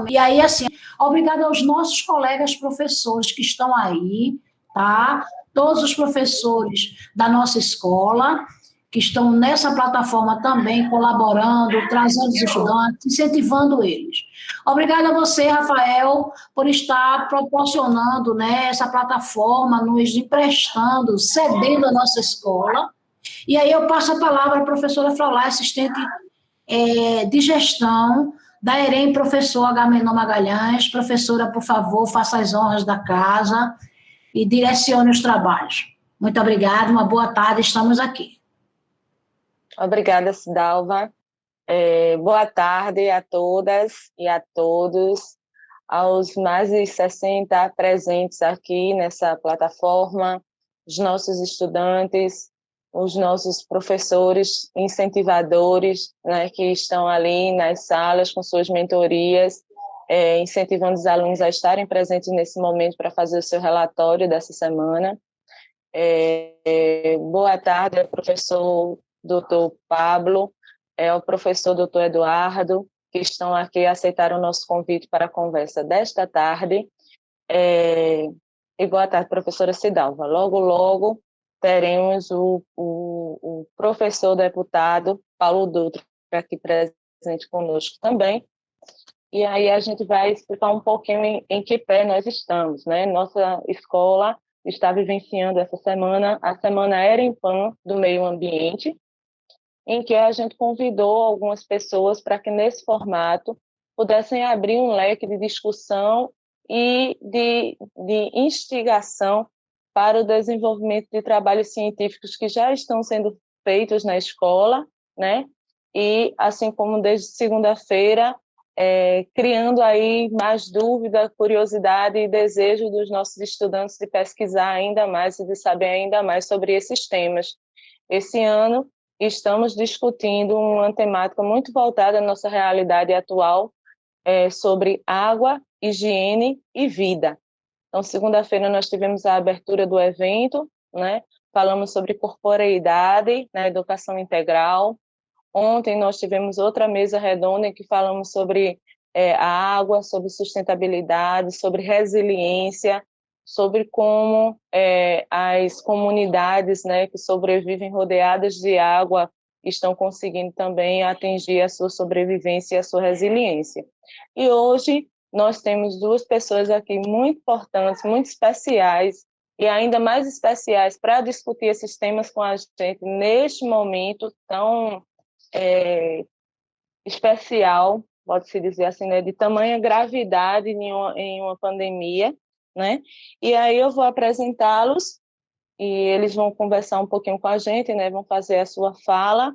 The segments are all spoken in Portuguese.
E aí, assim, obrigada aos nossos colegas professores que estão aí, tá? Todos os professores da nossa escola, que estão nessa plataforma também colaborando, trazendo os estudantes, incentivando eles. Obrigada a você, Rafael, por estar proporcionando, né, essa plataforma, nos emprestando, cedendo a nossa escola. E aí eu passo a palavra à professora Frolá, assistente de gestão da EREM, professor Agamenon Magalhães. Professora, por favor, faça as honras da casa e direcione os trabalhos. Muito obrigada, uma boa tarde, estamos aqui. Obrigada, Cidalva. Boa tarde a todas e a todos, aos mais de 60 presentes aqui nessa plataforma, os nossos estudantes, os nossos professores incentivadores, né, que estão ali nas salas com suas mentorias, incentivando os alunos a estarem presentes nesse momento para fazer o seu relatório dessa semana. Boa tarde ao professor Dr. Pablo, ao professor Dr. Eduardo, que estão aqui e aceitaram o nosso convite para a conversa desta tarde. E boa tarde, professora Cidalva. Logo, logo, teremos o professor deputado Paulo Dutra aqui presente conosco também. E aí a gente vai explicar um pouquinho em que pé nós estamos, né? Nossa escola está vivenciando essa semana, a Semana EREMPAN do Meio Ambiente, em que a gente convidou algumas pessoas para que, nesse formato, pudessem abrir um leque de discussão e de instigação para o desenvolvimento de trabalhos científicos que já estão sendo feitos na escola, né? E, assim como desde segunda-feira, criando aí mais dúvida, curiosidade e desejo dos nossos estudantes de pesquisar ainda mais e de saber ainda mais sobre esses temas. Esse ano, estamos discutindo uma temática muito voltada à nossa realidade atual, sobre água, higiene e vida. Então, segunda-feira, nós tivemos a abertura do evento, né? Falamos sobre corporeidade na educação integral. Ontem, nós tivemos outra mesa redonda em que falamos sobre a água, sobre sustentabilidade, sobre resiliência, sobre como as comunidades, né, que sobrevivem rodeadas de água estão conseguindo também atingir a sua sobrevivência e a sua resiliência. E hoje nós temos duas pessoas aqui muito importantes, muito especiais, e ainda mais especiais para discutir esses temas com a gente neste momento tão especial, pode-se dizer assim, né, de tamanha gravidade em uma pandemia, né? E aí eu vou apresentá-los e eles vão conversar um pouquinho com a gente, né? Vão fazer a sua fala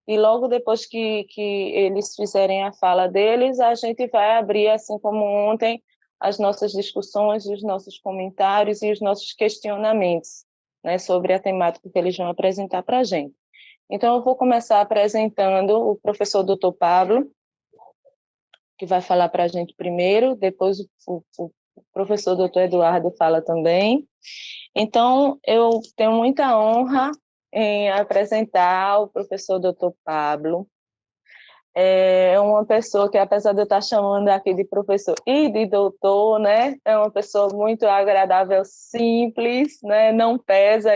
e logo depois que eles fizerem a fala deles, a gente vai abrir, assim como ontem, as nossas discussões, os nossos comentários e os nossos questionamentos, né, sobre a temática que eles vão apresentar para a gente. Então, eu vou começar apresentando o professor Dr. Pablo, que vai falar para a gente primeiro, depois o professor Dr. Eduardo fala também. Então, eu tenho muita honra em apresentar o professor Dr. Pablo. É uma pessoa que, apesar de eu estar chamando aqui de professor e de doutor, né, é uma pessoa muito agradável, simples, né, não pesa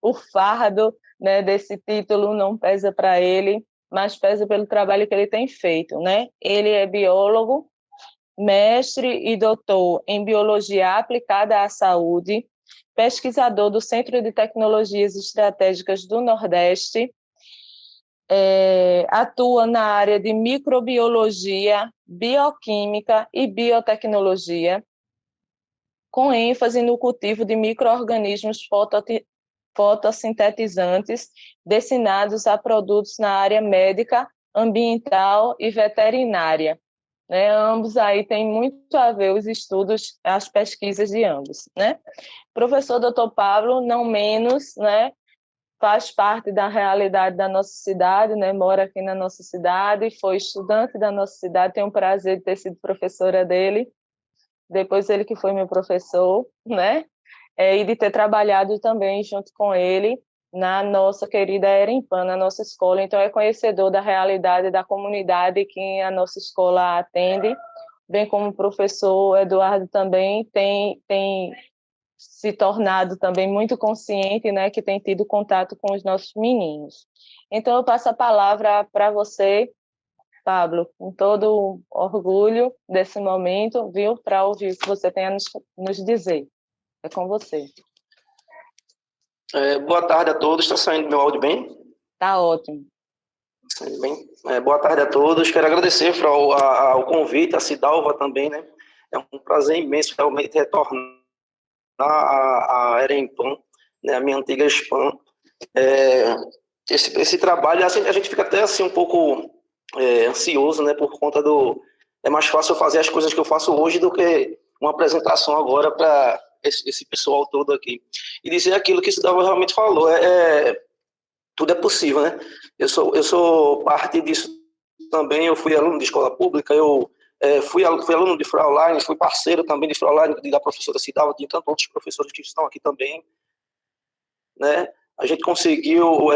o fardo, né, desse título, não pesa para ele, mas pesa pelo trabalho que ele tem feito, né? Ele é biólogo, mestre e doutor em biologia aplicada à saúde, pesquisador do Centro de Tecnologias Estratégicas do Nordeste, atua na área de microbiologia, bioquímica e biotecnologia, com ênfase no cultivo de micro-organismos fotossintetizantes destinados a produtos na área médica, ambiental e veterinária. Né? Ambos aí têm muito a ver os estudos, as pesquisas de ambos. Né? Professor Dr. Pablo, não menos, né? Faz parte da realidade da nossa cidade, né? Mora aqui na nossa cidade, foi estudante da nossa cidade, tenho o prazer de ter sido professora dele, depois ele que foi meu professor, né? E de ter trabalhado também junto com ele na nossa querida Erempan, na nossa escola, então é conhecedor da realidade da comunidade que a nossa escola atende, bem como o professor Eduardo também tem se tornado também muito consciente, né, que tem tido contato com os nossos meninos. Então, eu passo a palavra para você, Pablo, com todo orgulho desse momento, viu, para ouvir o que você tem a nos dizer. É com você. Boa tarde a todos. Está saindo meu áudio bem? Tá ótimo. Saindo bem. Boa tarde a todos. Quero agradecer ao convite, a Cidalva também, né? É um prazer imenso realmente retornar à Erempan, né? A minha antiga Spam. Esse trabalho, assim, a gente fica até assim um pouco ansioso, né? Por conta é mais fácil eu fazer as coisas que eu faço hoje do que uma apresentação agora para esse pessoal todo aqui. E dizer aquilo que Cidalva realmente falou, tudo é possível, né? Eu sou parte disso também, eu fui aluno de escola pública, eu fui aluno de Fraulein, fui parceiro também de Fraulein, da professora Cidalva, de tantos outros professores que estão aqui também, né? A gente conseguiu,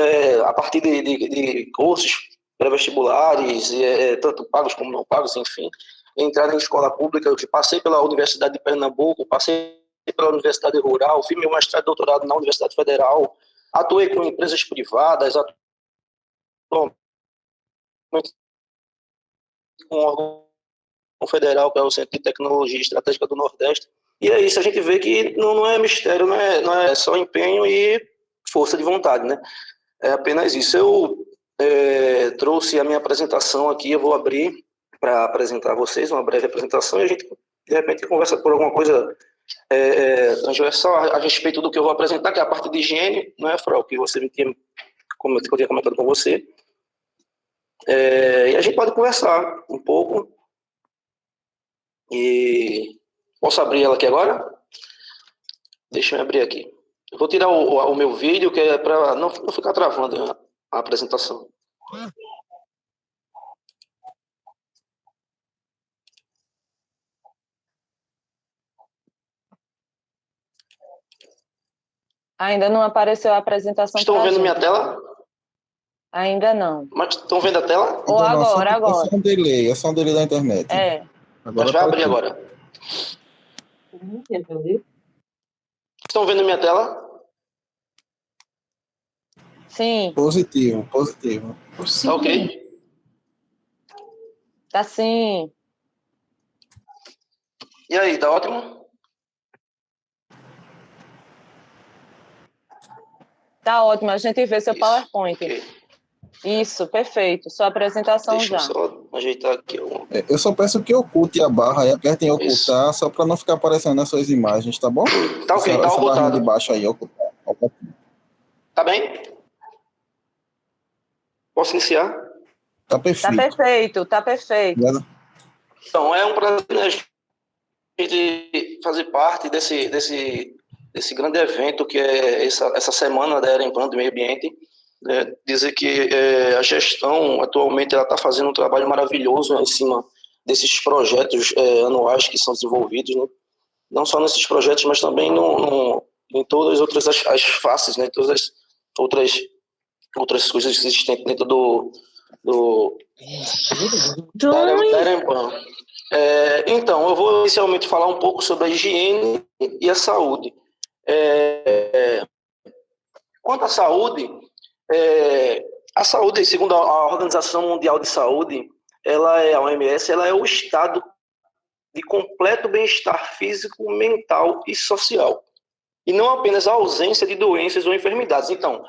a partir de cursos pré-vestibulares, tanto pagos como não pagos, enfim, entrar em escola pública. Eu passei pela Universidade de Pernambuco, passei pela Universidade Rural, fiz meu mestrado e doutorado na Universidade Federal, atuei com empresas privadas, atualmente com um órgão federal, que é o Centro de Tecnologia Estratégica do Nordeste. E é isso, a gente vê que não é mistério, não é só empenho e força de vontade, né? É apenas isso. Eu trouxe a minha apresentação aqui, eu vou abrir para apresentar a vocês, uma breve apresentação, e a gente, de repente, conversa por alguma coisa transversal a respeito do que eu vou apresentar, que é a parte de higiene, não é, Frau, que você que eu tinha comentado com você. E a gente pode conversar um pouco. E posso abrir ela aqui agora? Deixa eu abrir aqui. Eu vou tirar o meu vídeo, que é para não ficar travando a apresentação. Ainda não apareceu a apresentação. Estão vendo minha tela? Ainda não. Mas estão vendo a tela? Ou agora. É só um delay da internet. Agora mas vai abrir agora. Estão vendo minha tela? Sim. Positivo. Tá ok? Tá sim. E aí, tá ótimo? Tá ótimo, a gente vê seu PowerPoint. Okay. Isso, perfeito. Sua apresentação. Deixa já. Eu só ajeitar aqui. Eu só peço que oculte a barra e apertem em ocultar, isso. Só para não ficar aparecendo nas suas imagens, tá bom? Tá ok, tá ocultado. De baixo aí, ocultar. Tá bem? Posso iniciar? Tá perfeito. Tá perfeito. Então, é um prazer, né, a gente fazer parte desse grande evento que é essa semana da Erempan do Meio Ambiente. Dizer que a gestão atualmente ela está fazendo um trabalho maravilhoso, né, em cima desses projetos anuais que são desenvolvidos, né? Não só nesses projetos, mas também em todas as outras as faces, né? Todas as outras coisas existentes dentro da Erempan. Então, eu vou inicialmente falar um pouco sobre a higiene e a saúde. Quanto à saúde, segundo a Organização Mundial de Saúde, a OMS, ela é o estado de completo bem-estar físico, mental e social. E não apenas a ausência de doenças ou enfermidades. Então,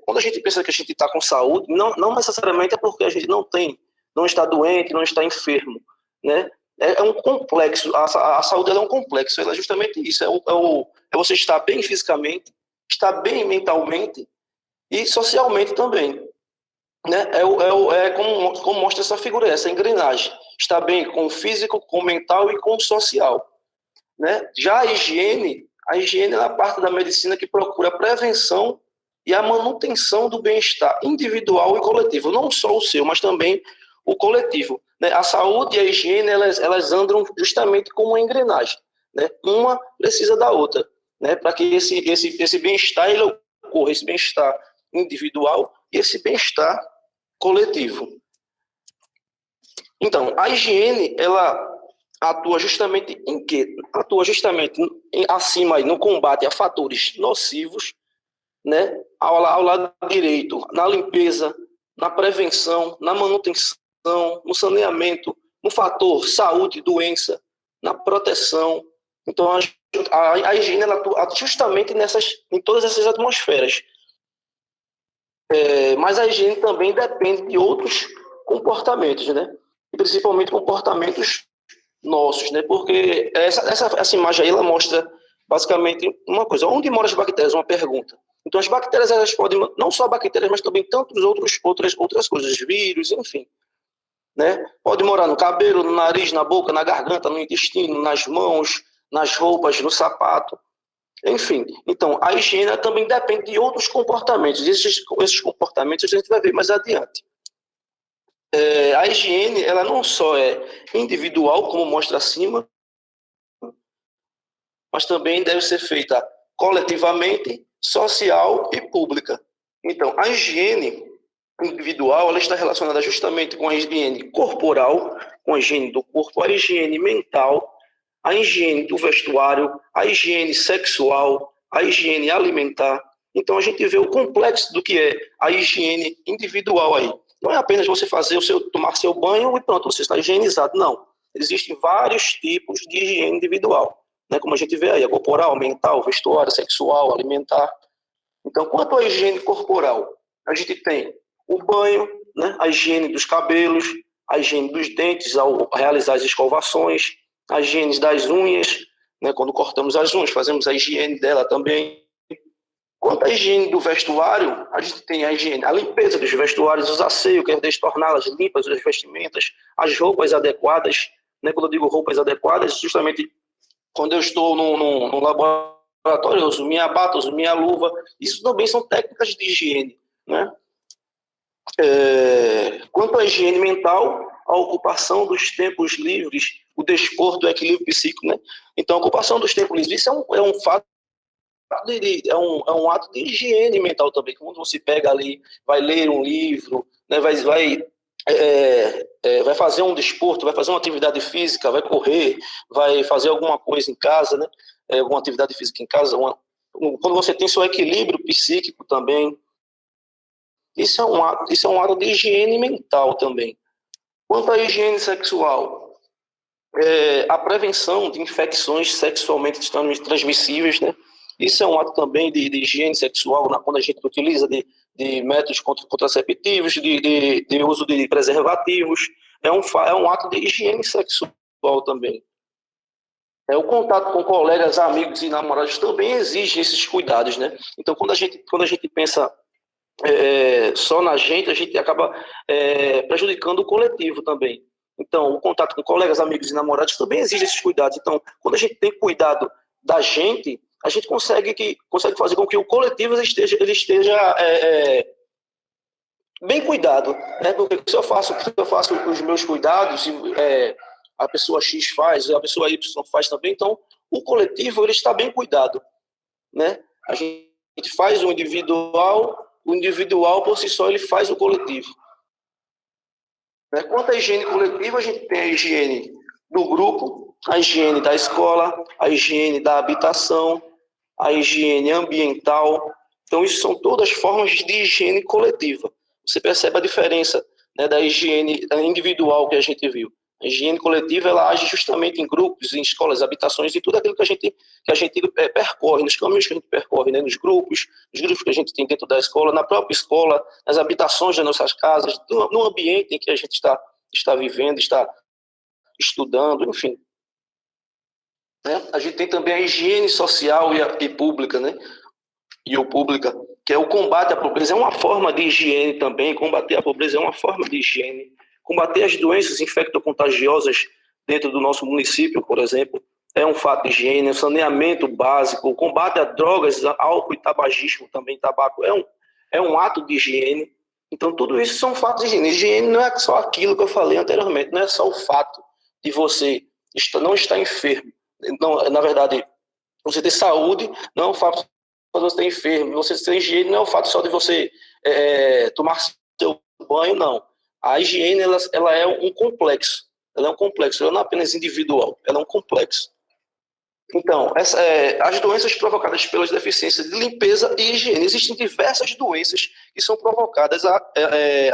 quando a gente pensa que a gente está com saúde, não necessariamente é porque a gente não está doente, não está enfermo, né? É um complexo, a saúde é um complexo, ela é justamente isso, é você estar bem fisicamente, estar bem mentalmente e socialmente também, né? Como mostra essa figura, essa engrenagem, estar bem com o físico, com o mental e com o social, né? Já a higiene é a parte da medicina que procura a prevenção e a manutenção do bem-estar individual e coletivo, não só o seu, mas também o coletivo, né? A saúde e a higiene, elas andam justamente como uma engrenagem, né? Uma precisa da outra, né? Para que esse bem-estar ele ocorra esse bem-estar individual e esse bem-estar coletivo. Então, a higiene, ela atua justamente em quê? Atua justamente acima aí, no combate a fatores nocivos, né? Ao lado direito, na limpeza, na prevenção, na manutenção, no saneamento, no fator saúde e doença, na proteção. Então, a higiene ela atua justamente em todas essas atmosferas. Mas a higiene também depende de outros comportamentos, né? Principalmente comportamentos nossos, né? Porque essa imagem aí, ela mostra basicamente uma coisa. Onde moram as bactérias? Uma pergunta. Então, as bactérias, elas podem, não só bactérias, mas também tantas outras coisas, vírus, enfim. Né? Pode morar no cabelo, no nariz, na boca, na garganta, no intestino, nas mãos, nas roupas, no sapato. Enfim, então, a higiene também depende de outros comportamentos. Esses comportamentos a gente vai ver mais adiante. A higiene, ela não só é individual, como mostra acima, mas também deve ser feita coletivamente, social e pública. Então, a higiene individual, ela está relacionada justamente com a higiene corporal, com a higiene do corpo, a higiene mental, a higiene do vestuário, a higiene sexual, a higiene alimentar. Então, a gente vê o complexo do que é a higiene individual aí. Não é apenas você tomar seu banho e pronto, você está higienizado. Não. Existem vários tipos de higiene individual, né? Como a gente vê aí, a corporal, mental, vestuário, sexual, alimentar. Então, quanto à higiene corporal, a gente tem o banho, né? A higiene dos cabelos, a higiene dos dentes ao realizar as escovações, a higiene das unhas, né? Quando cortamos as unhas, fazemos a higiene dela também. Quanto à higiene do vestuário, a gente tem a higiene, a limpeza dos vestuários, os asseios, que é torná-las limpas, as vestimentas, as roupas adequadas, né? Quando eu digo roupas adequadas, justamente quando eu estou num laboratório, eu uso minha bata, eu uso minha luva. Isso também são técnicas de higiene, né? Quanto à higiene mental, a ocupação dos tempos livres, o desporto, o equilíbrio psíquico, né? Então, a ocupação dos tempos livres, isso é um fato, é um ato de higiene mental também. Quando você pega ali, vai ler um livro, né? vai fazer um desporto, vai fazer uma atividade física, vai correr, vai fazer alguma coisa em casa, né? Alguma atividade física em casa, quando você tem seu equilíbrio psíquico também, isso é um ato de higiene mental também. Quanto à higiene sexual, a prevenção de infecções sexualmente transmissíveis, né? Isso é um ato também de higiene sexual, quando a gente utiliza de métodos contraceptivos, de uso de preservativos. É um ato de higiene sexual também. O contato com colegas, amigos e namorados também exige esses cuidados, né? Então, quando a gente pensa só na gente, a gente acaba prejudicando o coletivo também. Então, o contato com colegas, amigos e namorados também exige esses cuidados. Então, quando a gente tem cuidado da gente, a gente consegue fazer com que o coletivo ele esteja bem cuidado, né? Porque se eu faço os meus cuidados, a pessoa X faz, a pessoa Y faz também, então o coletivo ele está bem cuidado, né? A gente faz o individual por si só ele faz o coletivo. Quanto à higiene coletiva, a gente tem a higiene do grupo, a higiene da escola, a higiene da habitação, a higiene ambiental. Então, isso são todas formas de higiene coletiva. Você percebe a diferença, né, da higiene individual que a gente viu. A higiene coletiva, ela age justamente em grupos, em escolas, habitações, e tudo aquilo que a gente percorre, nos caminhos que a gente percorre, né, nos grupos que a gente tem dentro da escola, na própria escola, nas habitações das nossas casas, no ambiente em que a gente está vivendo, está estudando, enfim. A gente tem também a higiene social e pública, né? Que é o combate à pobreza, é uma forma de higiene também. Combater a pobreza é uma forma de higiene. Combater as doenças infectocontagiosas dentro do nosso município, por exemplo, é um fato de higiene. O saneamento básico, o combate a drogas, álcool e tabagismo também, tabaco, é um ato de higiene. Então, tudo isso são fatos de higiene. Higiene não é só aquilo que eu falei anteriormente, não é só o fato de você não estar enfermo. Não, na verdade, você ter saúde não é um fato você está enfermo, você ter higiene não é o fato só de você tomar seu banho, não. A higiene, ela é um complexo. Ela é um complexo, ela não é apenas individual, ela é um complexo. Então, as doenças provocadas pelas deficiências de limpeza e higiene. Existem diversas doenças que são provocadas a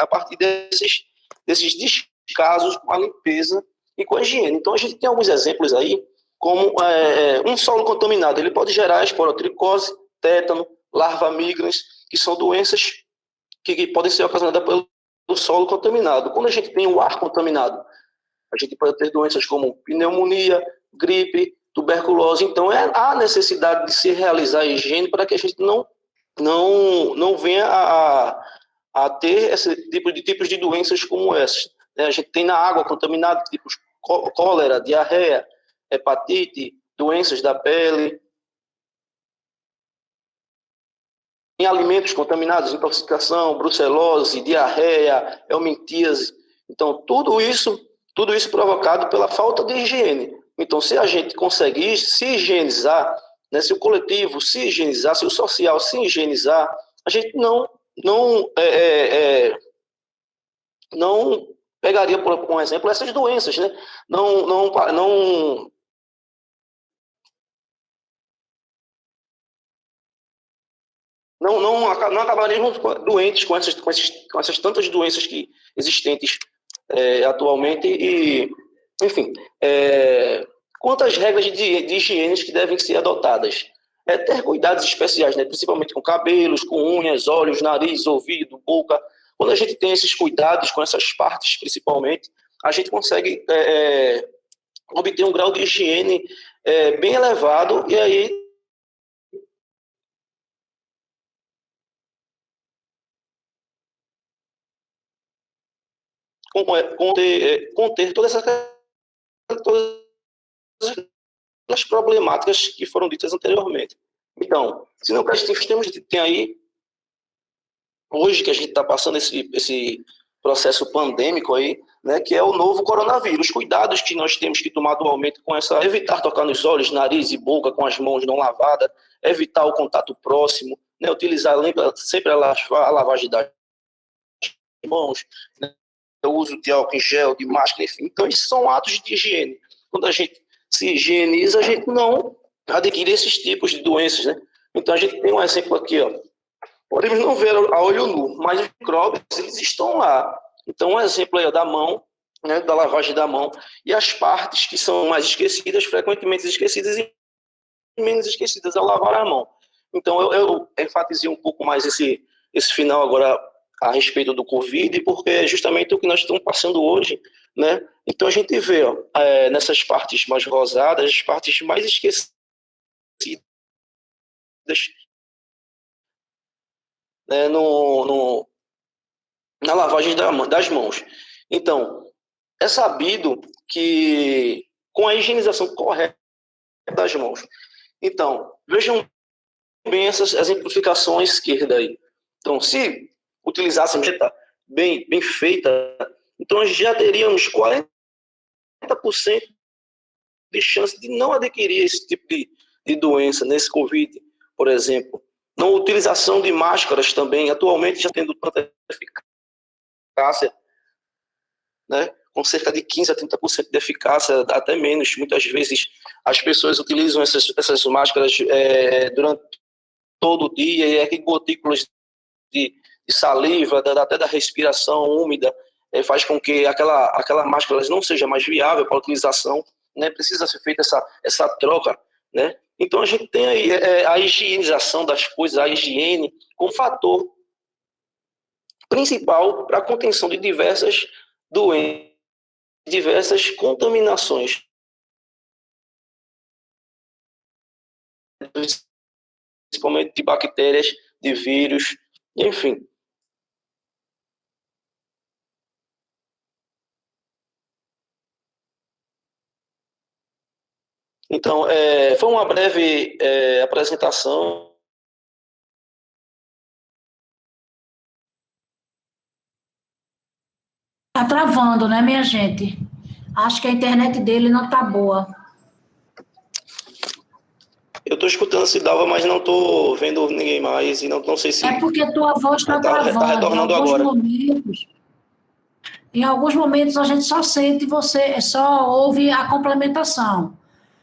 partir desses descasos com a limpeza e com a higiene. Então, a gente tem alguns exemplos aí, como um solo contaminado. Ele pode gerar esporotricose, tétano, larva migrans, que são doenças que podem ser ocasionadas pelo solo contaminado. Quando a gente tem o ar contaminado, a gente pode ter doenças como pneumonia, gripe, tuberculose. Então, há necessidade de se realizar a higiene para que a gente não venha a ter esse tipos de doenças como essas. A gente tem na água contaminada, tipos cólera, diarreia, hepatite, doenças da pele. Em alimentos contaminados, intoxicação, brucelose, diarreia, helmintíase. Então, tudo isso provocado pela falta de higiene. Então, se a gente conseguir se higienizar, né, se o coletivo se higienizar, se o social se higienizar, a gente não pegaria, por exemplo, essas doenças, né? Não acabaríamos doentes com essas tantas doenças que existentes atualmente. E, enfim, quantas regras de higiene que devem ser adotadas? Ter cuidados especiais, né? Principalmente com cabelos, com unhas, olhos, nariz, ouvido, boca. Quando a gente tem esses cuidados com essas partes, principalmente, a gente consegue obter um grau de higiene bem elevado, e aí conter todas as problemáticas que foram ditas anteriormente. Então, se não temos, a gente tem aí, hoje que a gente está passando esse processo pandêmico aí, né, que é o novo coronavírus. Os cuidados que nós temos que tomar atualmente com evitar tocar nos olhos, nariz e boca com as mãos não lavadas, evitar o contato próximo, né, utilizar sempre a lavagem das mãos, né, o uso de álcool em gel, de máscara, enfim. Então, esses são atos de higiene. Quando a gente se higieniza, a gente não adquire esses tipos de doenças, né? Então, a gente tem um exemplo aqui, ó. Podemos não ver a olho nu, mas os micróbios, eles estão lá. Então, um exemplo aí da mão, né, da lavagem da mão, e as partes que são mais esquecidas, frequentemente esquecidas e menos esquecidas ao lavar a mão. Então, eu enfatizei um pouco mais esse final agora a respeito do Covid, porque é justamente o que nós estamos passando hoje, né? Então, a gente vê nessas partes mais rosadas, as partes mais esquecidas, né, na lavagem das mãos. Então, é sabido que com a higienização correta das mãos. Então, vejam bem essas exemplificações esquerda aí. Então, se utilizássemos bem feita, então já teríamos 40% de chance de não adquirir esse tipo de doença nesse Covid, por exemplo. Não utilização de máscaras também, atualmente já tendo tanta eficácia, né? Com cerca de 15% a 30% de eficácia, até menos. Muitas vezes as pessoas utilizam essas máscaras durante todo o dia, e que gotículas de saliva, até da respiração úmida, faz com que aquela máscara não seja mais viável para a utilização, né? Precisa ser feita essa troca, né? Então a gente tem aí a higienização das coisas, a higiene, como fator principal para a contenção de diversas doenças, diversas contaminações, principalmente de bactérias, de vírus, enfim. Então, foi uma breve apresentação. Tá travando, né, minha gente? Acho que a internet dele não tá boa. Eu estou escutando Cidalva, mas não estou vendo ninguém mais e não sei se É porque tua voz está tá travando. retornando agora. Em alguns momentos a gente só sente você, só ouve a complementação.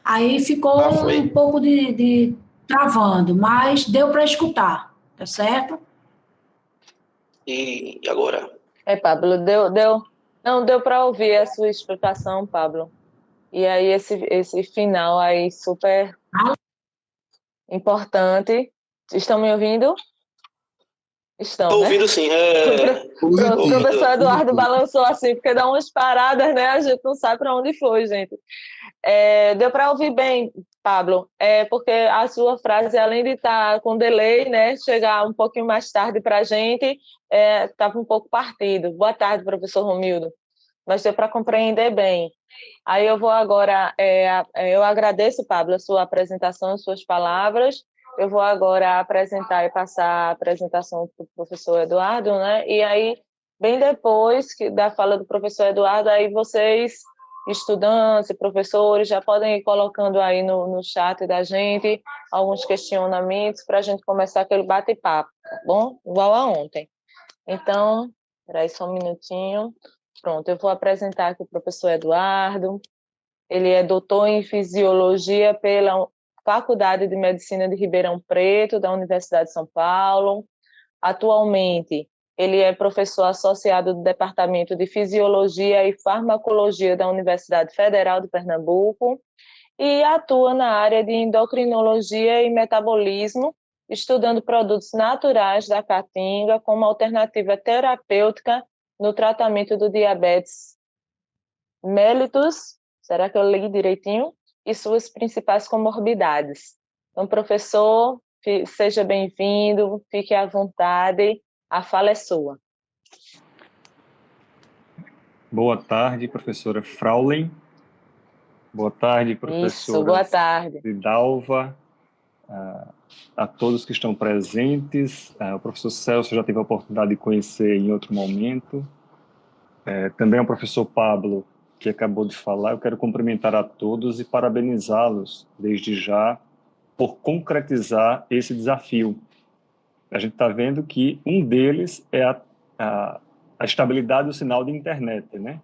Aí ficou Foi? um pouco de travando, mas deu para escutar, tá certo? E agora? Pablo, não deu para ouvir a sua explicação, Pablo. E aí esse final aí super importante. Estão me ouvindo? Estão, Estou né? ouvindo sim. O Tô ouvindo. professor Eduardo balançou assim, porque dá umas paradas, né? A gente não sabe para onde foi, gente. Deu para ouvir bem, Pablo, porque a sua frase, além de estar com delay, né, chegar um pouquinho mais tarde para a gente, estava um pouco partido. Boa tarde, professor Romildo. Mas deu para compreender bem. Aí eu vou agora, eu agradeço, Pablo, a sua apresentação, as suas palavras. Eu vou agora apresentar e passar a apresentação para o professor Eduardo, né? E aí, bem depois da fala do professor Eduardo, aí vocês, estudantes e professores, já podem ir colocando aí no chat da gente alguns questionamentos para a gente começar aquele bate-papo, tá bom? Igual a ontem. Então, espera aí só um minutinho. Pronto, eu vou apresentar aqui o professor Eduardo. Ele é doutor em Fisiologia pela Faculdade de Medicina de Ribeirão Preto, da Universidade de São Paulo. Atualmente, ele é professor associado do Departamento de Fisiologia e Farmacologia da Universidade Federal de Pernambuco e atua na área de endocrinologia e metabolismo, estudando produtos naturais da caatinga como alternativa terapêutica no tratamento do diabetes mellitus, será que eu li direitinho? E suas principais comorbidades. Então, professor, seja bem-vindo, fique à vontade, a fala é sua. Boa tarde, professora Fraulen. Boa tarde, professora Isso, boa tarde. Cidalva, a todos que estão presentes. O professor Celso já teve a oportunidade de conhecer em outro momento. Também o professor Pablo, que acabou de falar. Eu quero cumprimentar a todos e parabenizá-los, desde já, por concretizar esse desafio. A gente está vendo que um deles é a estabilidade do sinal de internet, né?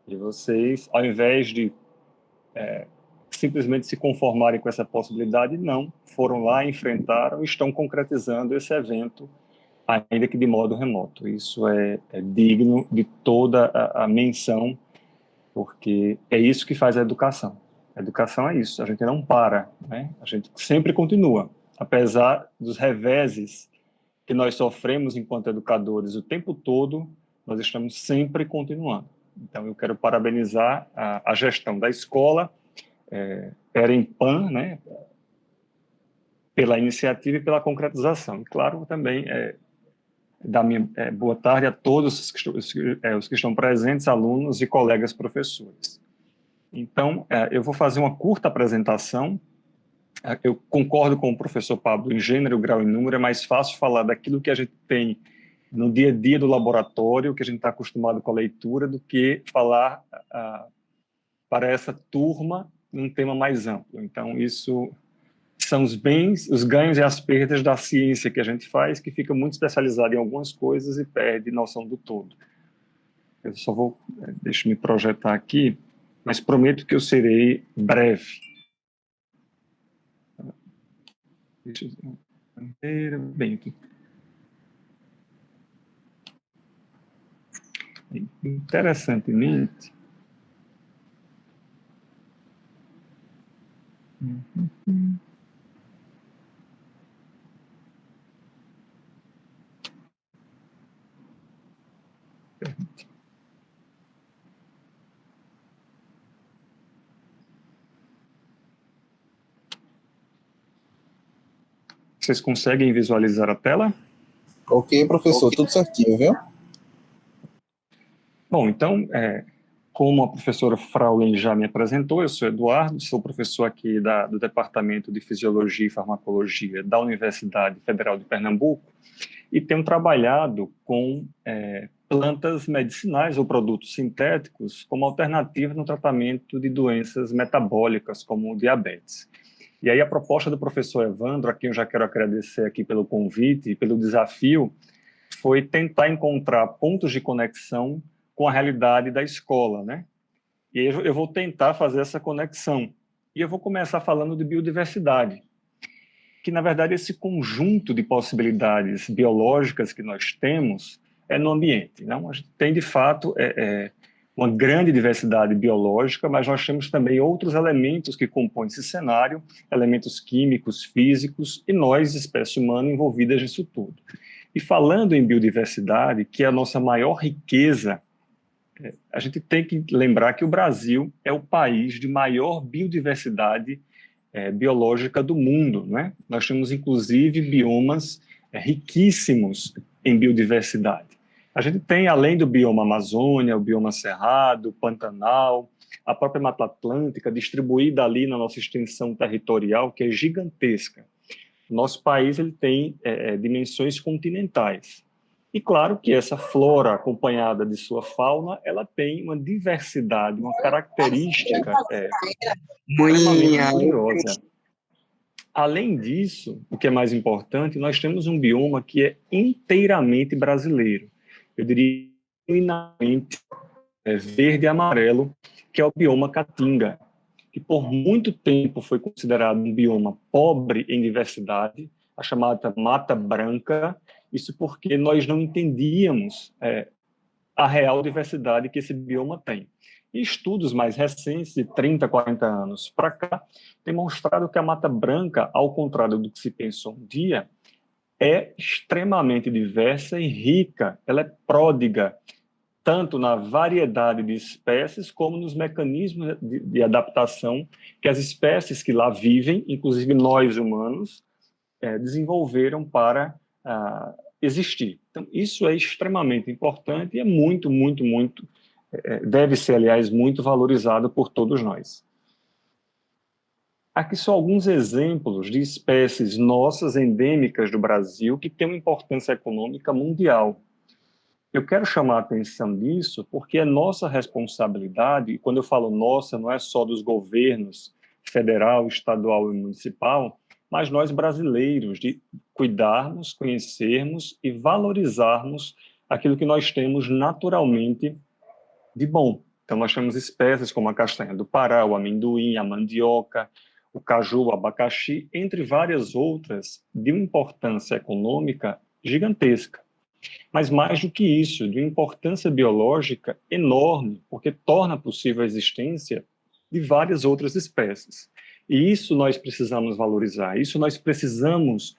E vocês, ao invés de simplesmente se conformarem com essa possibilidade, não, foram lá, enfrentaram e estão concretizando esse evento, ainda que de modo remoto. Isso é digno de toda a menção, porque é isso que faz a educação. A educação é isso, a gente não para, né? A gente sempre continua, apesar dos reveses que nós sofremos enquanto educadores o tempo todo, nós estamos sempre continuando. Então, eu quero parabenizar a gestão da escola, Perempan, né, pela iniciativa e pela concretização. E, claro, também dar minha boa tarde a todos os que estão presentes, alunos e colegas professores. Então, eu vou fazer uma curta apresentação. Eu concordo com o professor Pablo, em gênero, grau e número, é mais fácil falar daquilo que a gente tem no dia a dia do laboratório, que a gente está acostumado com a leitura, do que falar para essa turma num tema mais amplo. Então, isso são os bens, os ganhos e as perdas da ciência que a gente faz, que fica muito especializado em algumas coisas e perde noção do todo. Eu só vou, deixa eu me projetar aqui, mas prometo que eu serei breve. Deixa eu bem aqui. Interessantemente, vocês conseguem visualizar a tela? Ok, professor, tudo certinho, viu? Bom, então, como a professora Fraulen já me apresentou, eu sou Eduardo, sou professor aqui do Departamento de Fisiologia e Farmacologia da Universidade Federal de Pernambuco e tenho trabalhado com plantas medicinais ou produtos sintéticos como alternativa no tratamento de doenças metabólicas, como o diabetes. E aí a proposta do professor Evandro, a quem eu já quero agradecer aqui pelo convite e pelo desafio, foi tentar encontrar pontos de conexão com a realidade da escola, né? E aí eu vou tentar fazer essa conexão. E eu vou começar falando de biodiversidade, que, na verdade, esse conjunto de possibilidades biológicas que nós temos é no ambiente. Não? A gente tem, de fato, uma grande diversidade biológica, mas nós temos também outros elementos que compõem esse cenário, elementos químicos, físicos, e nós, espécie humana, envolvidas nisso tudo. E falando em biodiversidade, que é a nossa maior riqueza, a gente tem que lembrar que o Brasil é o país de maior biodiversidade biológica do mundo, né? Nós temos, inclusive, biomas riquíssimos em biodiversidade. A gente tem, além do bioma Amazônia, o bioma Cerrado, Pantanal, a própria Mata Atlântica, distribuída ali na nossa extensão territorial, que é gigantesca. Nosso país ele tem dimensões continentais. E claro que essa flora, acompanhada de sua fauna, ela tem uma diversidade, uma característica extremamente curiosa. Além disso, o que é mais importante, nós temos um bioma que é inteiramente brasileiro. Eu diria genuinamente verde e amarelo, que é o bioma Caatinga, que por muito tempo foi considerado um bioma pobre em diversidade, a chamada Mata Branca, isso porque nós não entendíamos a real diversidade que esse bioma tem. E estudos mais recentes, de 30, 40 anos para cá, têm mostrado que a Mata Branca, ao contrário do que se pensou um dia, é extremamente diversa e rica, ela é pródiga, tanto na variedade de espécies como nos mecanismos de adaptação que as espécies que lá vivem, inclusive nós humanos, desenvolveram para existir. Então, isso é extremamente importante e é muito, muito, muito, deve ser, aliás, muito valorizado por todos nós. Aqui são alguns exemplos de espécies nossas endêmicas do Brasil que têm uma importância econômica mundial. Eu quero chamar a atenção nisso porque é nossa responsabilidade, e quando eu falo nossa, não é só dos governos federal, estadual e municipal, mas nós brasileiros, de cuidarmos, conhecermos e valorizarmos aquilo que nós temos naturalmente de bom. Então, nós temos espécies como a castanha do Pará, o amendoim, a mandioca, o caju, o abacaxi, entre várias outras, de uma importância econômica gigantesca. Mas mais do que isso, de uma importância biológica enorme, porque torna possível a existência de várias outras espécies. E isso nós precisamos valorizar, isso nós precisamos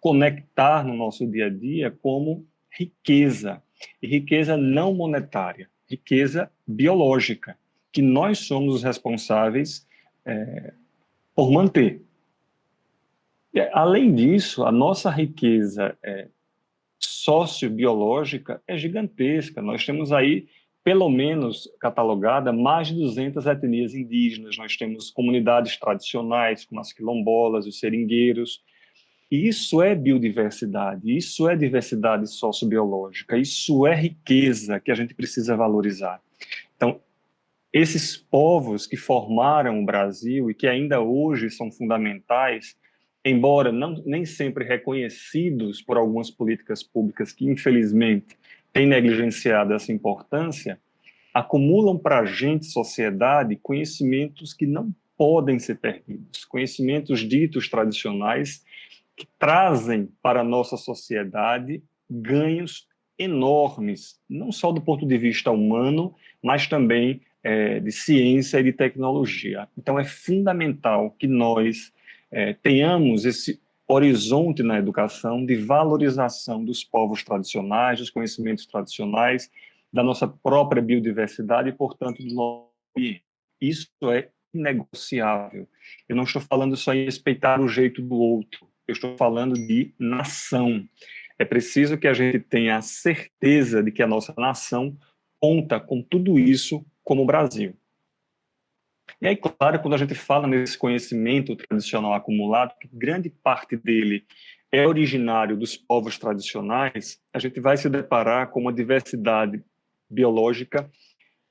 conectar no nosso dia a dia como riqueza, e riqueza não monetária, riqueza biológica, que nós somos os responsáveis por manter. E, além disso, a nossa riqueza sociobiológica é gigantesca. Nós temos aí, pelo menos catalogada, mais de 200 etnias indígenas. Nós temos comunidades tradicionais, como as quilombolas, os seringueiros. E isso é biodiversidade, isso é diversidade sociobiológica, isso é riqueza que a gente precisa valorizar. Então, esses povos que formaram o Brasil e que ainda hoje são fundamentais, embora nem sempre reconhecidos por algumas políticas públicas que, infelizmente, têm negligenciado essa importância, acumulam para a gente, sociedade, conhecimentos que não podem ser perdidos, conhecimentos ditos tradicionais que trazem para a nossa sociedade ganhos enormes, não só do ponto de vista humano, mas também de ciência e de tecnologia. Então, é fundamental que nós tenhamos esse horizonte na educação de valorização dos povos tradicionais, dos conhecimentos tradicionais, da nossa própria biodiversidade e, portanto, do nosso ambiente. Isso é inegociável. Eu não estou falando só em respeitar o jeito do outro, eu estou falando de nação. É preciso que a gente tenha a certeza de que a nossa nação conta com tudo isso como o Brasil. E aí, claro, quando a gente fala nesse conhecimento tradicional acumulado, que grande parte dele é originário dos povos tradicionais, a gente vai se deparar com uma diversidade biológica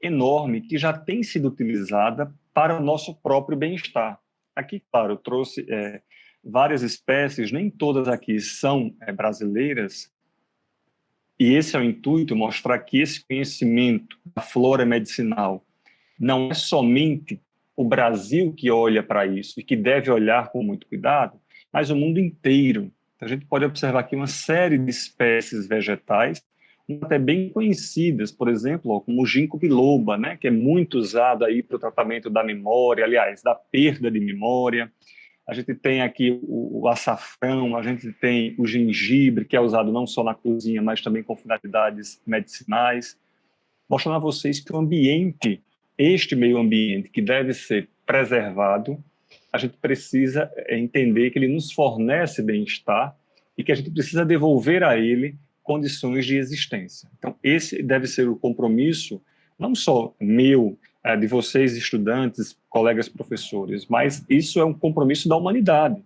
enorme que já tem sido utilizada para o nosso próprio bem-estar. Aqui, claro, eu trouxe várias espécies, nem todas aqui são brasileiras, e esse é o intuito, mostrar que esse conhecimento da flora medicinal não é somente o Brasil que olha para isso e que deve olhar com muito cuidado, mas o mundo inteiro. Então, a gente pode observar aqui uma série de espécies vegetais, até bem conhecidas, por exemplo, como o ginkgo biloba, né, que é muito usado aí para o tratamento da memória, aliás, da perda de memória. A gente tem aqui o açafrão, a gente tem o gengibre, que é usado não só na cozinha, mas também com finalidades medicinais, mostrando a vocês que o ambiente, este meio ambiente que deve ser preservado, a gente precisa entender que ele nos fornece bem-estar e que a gente precisa devolver a ele condições de existência. Então, esse deve ser o compromisso, não só meu, de vocês, estudantes, colegas professores, mas isso é um compromisso da humanidade.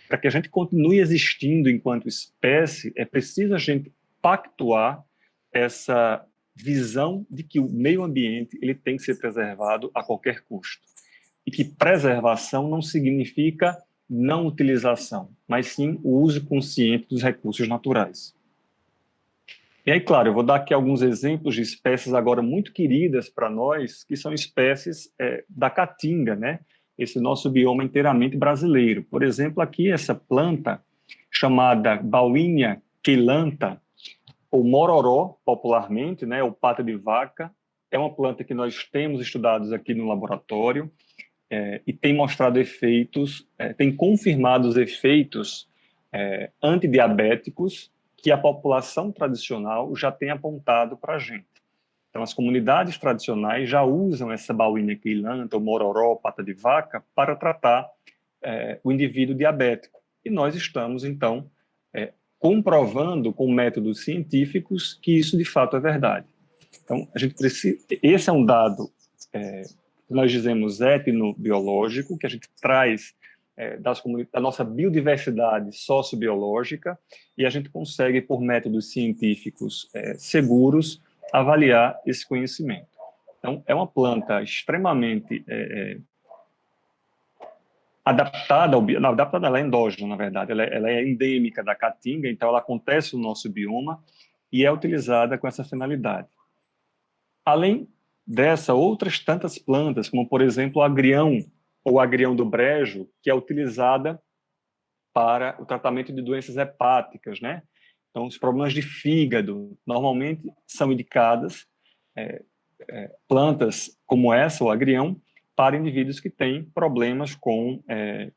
Para que a gente continue existindo enquanto espécie, é preciso a gente pactuar essa visão de que o meio ambiente ele tem que ser preservado a qualquer custo. E que preservação não significa não utilização, mas sim o uso consciente dos recursos naturais. E aí, claro, eu vou dar aqui alguns exemplos de espécies agora muito queridas para nós, que são espécies da caatinga, né? Esse nosso bioma inteiramente brasileiro. Por exemplo, aqui essa planta chamada Bauhinia queilantha, ou mororó, popularmente, né? Ou pata de vaca, é uma planta que nós temos estudados aqui no laboratório e tem mostrado efeitos, tem confirmado os efeitos antidiabéticos que a população tradicional já tem apontado para a gente. Então, as comunidades tradicionais já usam essa Bauhinia queilantha, ou mororó, pata de vaca, para tratar o indivíduo diabético. E nós estamos, então, comprovando com métodos científicos que isso, de fato, é verdade. Então, a gente precisa... Esse é um dado, nós dizemos, etnobiológico, que a gente traz da nossa biodiversidade sociobiológica, e a gente consegue, por métodos científicos seguros, avaliar esse conhecimento. Então, é uma planta extremamente adaptada não, adaptada, ela é endógena, na verdade, ela é endêmica da caatinga, então ela acontece no nosso bioma e é utilizada com essa finalidade. Além dessa, outras tantas plantas, como, por exemplo, o agrião, ou agrião do brejo, que é utilizada para o tratamento de doenças hepáticas, né? Então, os problemas de fígado, normalmente são indicadas plantas como essa, o agrião, para indivíduos que têm problemas com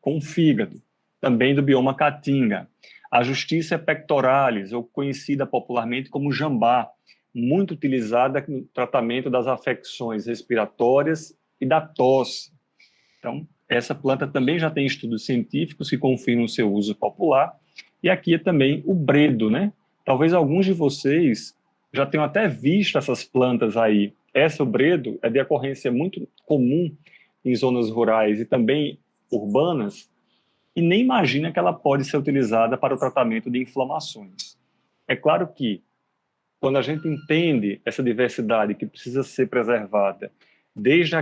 o fígado, também do bioma caatinga. A Justiça pectoralis, ou conhecida popularmente como jambá, muito utilizada no tratamento das afecções respiratórias e da tosse. Então, essa planta também já tem estudos científicos que confirmam o seu uso popular. E aqui é também o bredo, né? Talvez alguns de vocês já tenham até visto essas plantas aí. Essa, o bredo, é de ocorrência muito comum em zonas rurais e também urbanas, e nem imagina que ela pode ser utilizada para o tratamento de inflamações. É claro que, quando a gente entende essa diversidade que precisa ser preservada, desde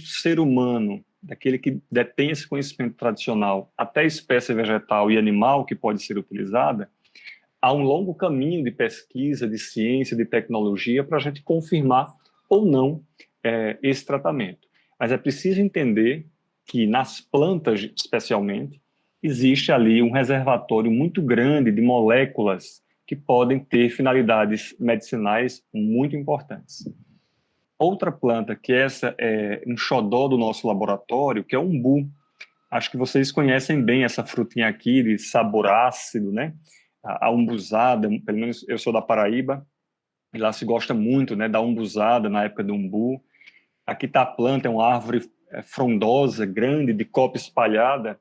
o ser humano, daquele que detém esse conhecimento tradicional, até a espécie vegetal e animal que pode ser utilizada, há um longo caminho de pesquisa, de ciência, de tecnologia para a gente confirmar ou não esse tratamento. Mas é preciso entender que nas plantas, especialmente, existe ali um reservatório muito grande de moléculas que podem ter finalidades medicinais muito importantes. Outra planta, que essa é um xodó do nosso laboratório, que é o umbu. Acho que vocês conhecem bem essa frutinha aqui de sabor ácido, né? A umbuzada, pelo menos eu sou da Paraíba, e lá se gosta muito, né, da umbuzada na época do umbu. Aqui está a planta, é uma árvore frondosa, grande, de copa espalhada,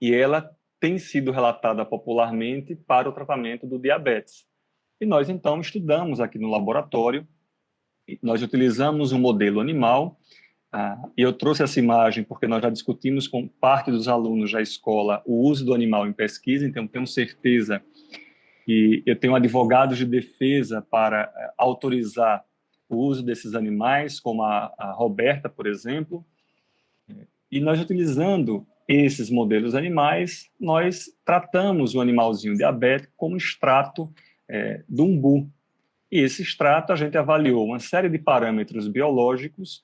e ela tem sido relatada popularmente para o tratamento do diabetes. E nós, então, estudamos aqui no laboratório, nós utilizamos um modelo animal, e eu trouxe essa imagem porque nós já discutimos com parte dos alunos da escola o uso do animal em pesquisa, então tenho certeza que eu tenho advogados de defesa para autorizar o uso desses animais, como a Roberta, por exemplo, E nós, utilizando esses modelos animais, nós tratamos o animalzinho diabético como extrato do umbu. E esse extrato a gente avaliou uma série de parâmetros biológicos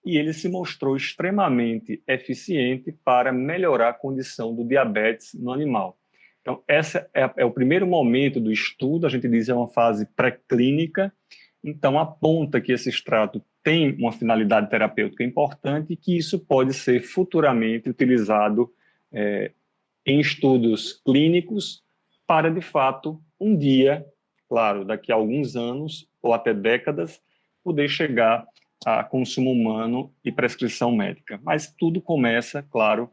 e ele se mostrou extremamente eficiente para melhorar a condição do diabetes no animal. Então, esse é o primeiro momento do estudo, a gente diz é uma fase pré-clínica, então aponta que esse extrato tem uma finalidade terapêutica importante e que isso pode ser futuramente utilizado em estudos clínicos para, de fato, um dia, claro, daqui a alguns anos ou até décadas, poder chegar a consumo humano e prescrição médica. Mas tudo começa, claro,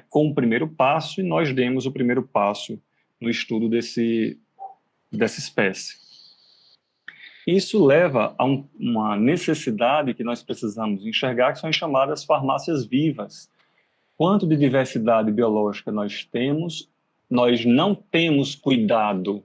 com o primeiro passo, e nós demos o primeiro passo no estudo dessa espécie. Isso leva a uma necessidade que nós precisamos enxergar, que são as chamadas farmácias vivas. Quanto de diversidade biológica nós temos, nós não temos cuidado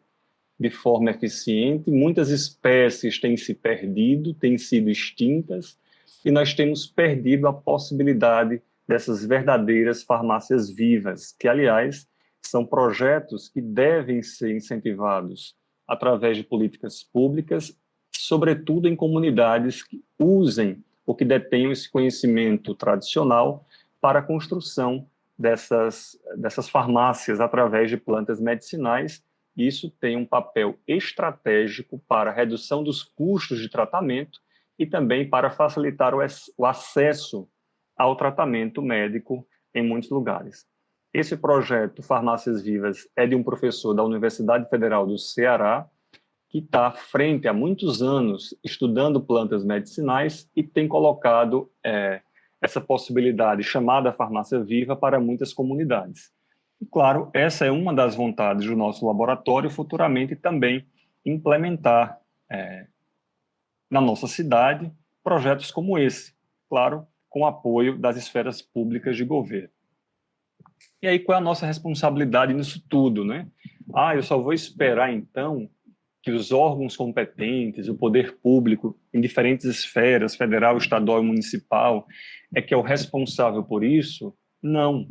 de forma eficiente, muitas espécies têm se perdido, têm sido extintas, e nós temos perdido a possibilidade dessas verdadeiras farmácias vivas, que, aliás, são projetos que devem ser incentivados através de políticas públicas, sobretudo em comunidades que usem ou que detenham esse conhecimento tradicional para a construção dessas farmácias através de plantas medicinais. Isso tem um papel estratégico para a redução dos custos de tratamento e também para facilitar o acesso ao tratamento médico em muitos lugares. Esse projeto Farmácias Vivas é de um professor da Universidade Federal do Ceará, que está à frente há muitos anos estudando plantas medicinais e tem colocado essa possibilidade chamada farmácia viva para muitas comunidades. E, claro, essa é uma das vontades do nosso laboratório, futuramente também implementar na nossa cidade projetos como esse, claro, com apoio das esferas públicas de governo. E aí, qual é a nossa responsabilidade nisso tudo, né? Eu só vou esperar, então, que os órgãos competentes, o poder público, em diferentes esferas, federal, estadual e municipal, é que é o responsável por isso? Não.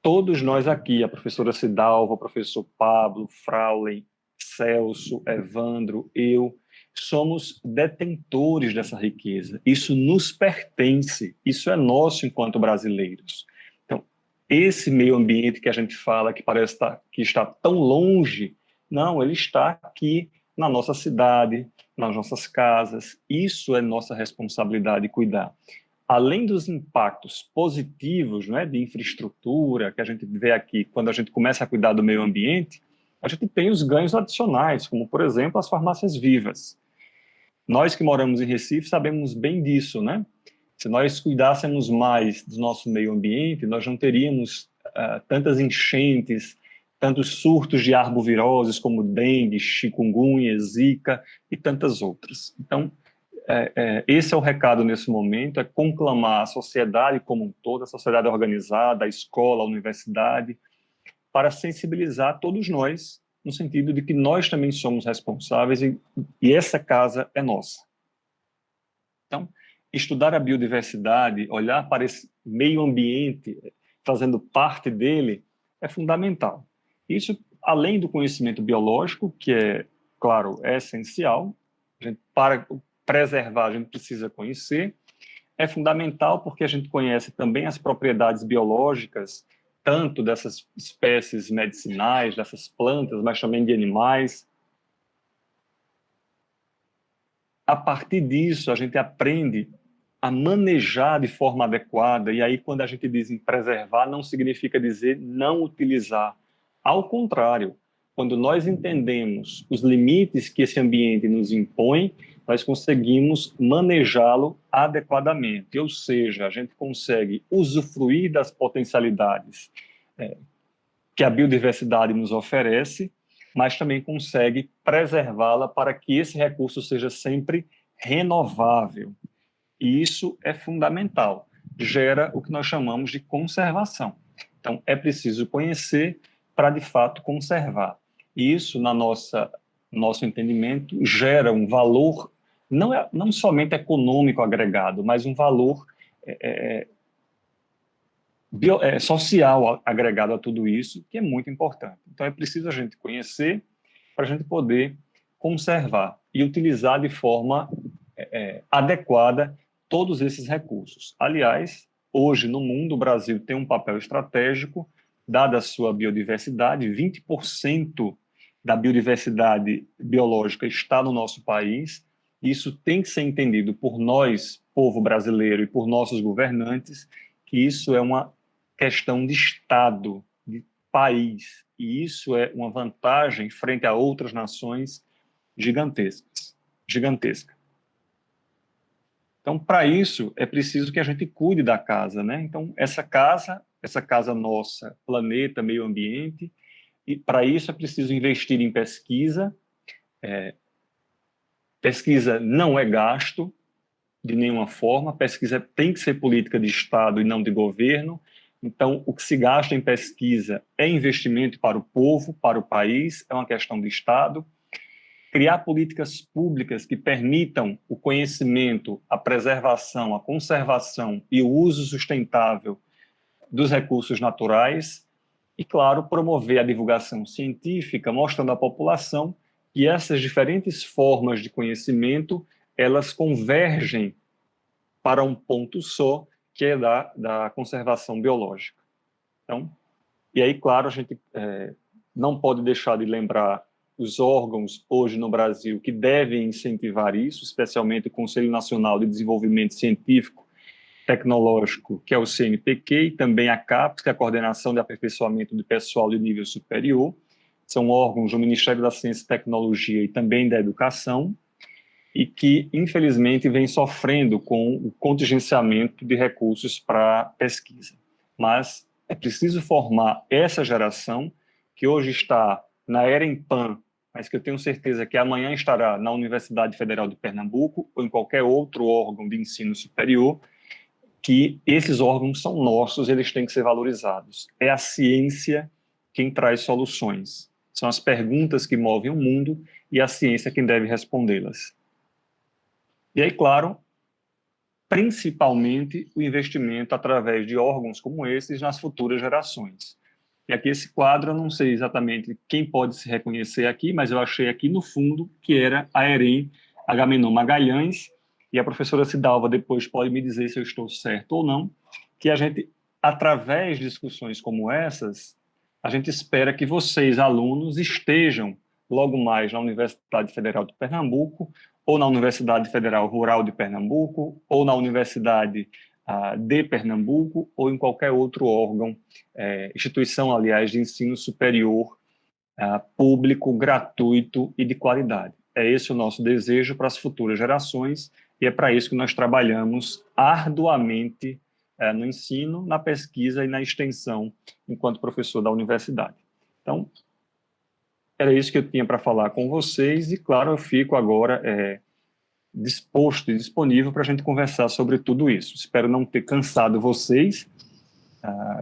Todos nós aqui, a professora Cidalva, o professor Pablo, Fraulen, Celso, Evandro, eu, somos detentores dessa riqueza. Isso nos pertence, isso é nosso enquanto brasileiros. Então, esse meio ambiente que a gente fala, que parece que está tão longe, não, ele está aqui na nossa cidade, nas nossas casas. Isso é nossa responsabilidade cuidar. Além dos impactos positivos, né, de infraestrutura que a gente vê aqui quando a gente começa a cuidar do meio ambiente, a gente tem os ganhos adicionais, como, por exemplo, as farmácias vivas. Nós que moramos em Recife sabemos bem disso, né? Se nós cuidássemos mais do nosso meio ambiente, nós não teríamos tantas enchentes, tantos surtos de arboviroses como dengue, chikungunya, zika e tantas outras. Então, esse é o recado nesse momento, é conclamar a sociedade como um todo, a sociedade organizada, a escola, a universidade, para sensibilizar todos nós, no sentido de que nós também somos responsáveis e essa casa é nossa. Então, estudar a biodiversidade, olhar para esse meio ambiente, fazendo parte dele, é fundamental. Isso, além do conhecimento biológico, que é, claro, é essencial, para preservar a gente precisa conhecer, é fundamental porque a gente conhece também as propriedades biológicas, tanto dessas espécies medicinais, dessas plantas, mas também de animais. A partir disso, a gente aprende a manejar de forma adequada, e aí quando a gente diz em preservar, não significa dizer não utilizar. Ao contrário, quando nós entendemos os limites que esse ambiente nos impõe, nós conseguimos manejá-lo adequadamente, ou seja, a gente consegue usufruir das potencialidades que a biodiversidade nos oferece, mas também consegue preservá-la para que esse recurso seja sempre renovável. E isso é fundamental, gera o que nós chamamos de conservação. Então, é preciso conhecer para, de fato, conservar. E isso, nosso entendimento, gera um valor, não somente econômico agregado, mas um valor social agregado a tudo isso, que é muito importante. Então, é preciso a gente conhecer para a gente poder conservar e utilizar de forma adequada todos esses recursos. Aliás, hoje, no mundo, o Brasil tem um papel estratégico, dada a sua biodiversidade, 20% da biodiversidade biológica está no nosso país. Isso tem que ser entendido por nós, povo brasileiro, e por nossos governantes, que isso é uma questão de Estado, de país, e isso é uma vantagem frente a outras nações gigantesca. Então, para isso, é preciso que a gente cuide da casa, né? Então, essa casa nossa, planeta, meio ambiente, e para isso é preciso investir em pesquisa. Pesquisa não é gasto de nenhuma forma, pesquisa tem que ser política de Estado e não de governo. Então, o que se gasta em pesquisa é investimento para o povo, para o país, é uma questão de Estado. Criar políticas públicas que permitam o conhecimento, a preservação, a conservação e o uso sustentável dos recursos naturais e, claro, promover a divulgação científica, mostrando à população que essas diferentes formas de conhecimento, elas convergem para um ponto só, que é da conservação biológica. Então, e aí, claro, a gente não pode deixar de lembrar os órgãos hoje no Brasil que devem incentivar isso, especialmente o Conselho Nacional de Desenvolvimento Científico e Tecnológico, que é o CNPq, e também a CAPES, que é a Coordenação de Aperfeiçoamento do Pessoal de Nível Superior. São órgãos do Ministério da Ciência e Tecnologia e também da Educação, e que, infelizmente, vem sofrendo com o contingenciamento de recursos para pesquisa. Mas é preciso formar essa geração que hoje está na EREMPAN, mas que eu tenho certeza que amanhã estará na Universidade Federal de Pernambuco ou em qualquer outro órgão de ensino superior, que esses órgãos são nossos, eles têm que ser valorizados. É a ciência quem traz soluções. São as perguntas que movem o mundo e a ciência quem deve respondê-las. E aí, claro, principalmente o investimento através de órgãos como esses nas futuras gerações. E aqui esse quadro, eu não sei exatamente quem pode se reconhecer aqui, mas eu achei aqui no fundo que era a EREM Agamenon Magalhães, e a professora Cidalva depois pode me dizer se eu estou certo ou não, que a gente, através de discussões como essas, a gente espera que vocês, alunos, estejam logo mais na Universidade Federal de Pernambuco, ou na Universidade Federal Rural de Pernambuco, ou na Universidade de Pernambuco, ou em qualquer outro órgão, instituição, aliás, de ensino superior, público, gratuito e de qualidade. É esse o nosso desejo para as futuras gerações, e é para isso que nós trabalhamos arduamente no ensino, na pesquisa e na extensão, enquanto professor da universidade. Então, era isso que eu tinha para falar com vocês, e, claro, eu fico agora disposto e disponível para a gente conversar sobre tudo isso. Espero não ter cansado vocês.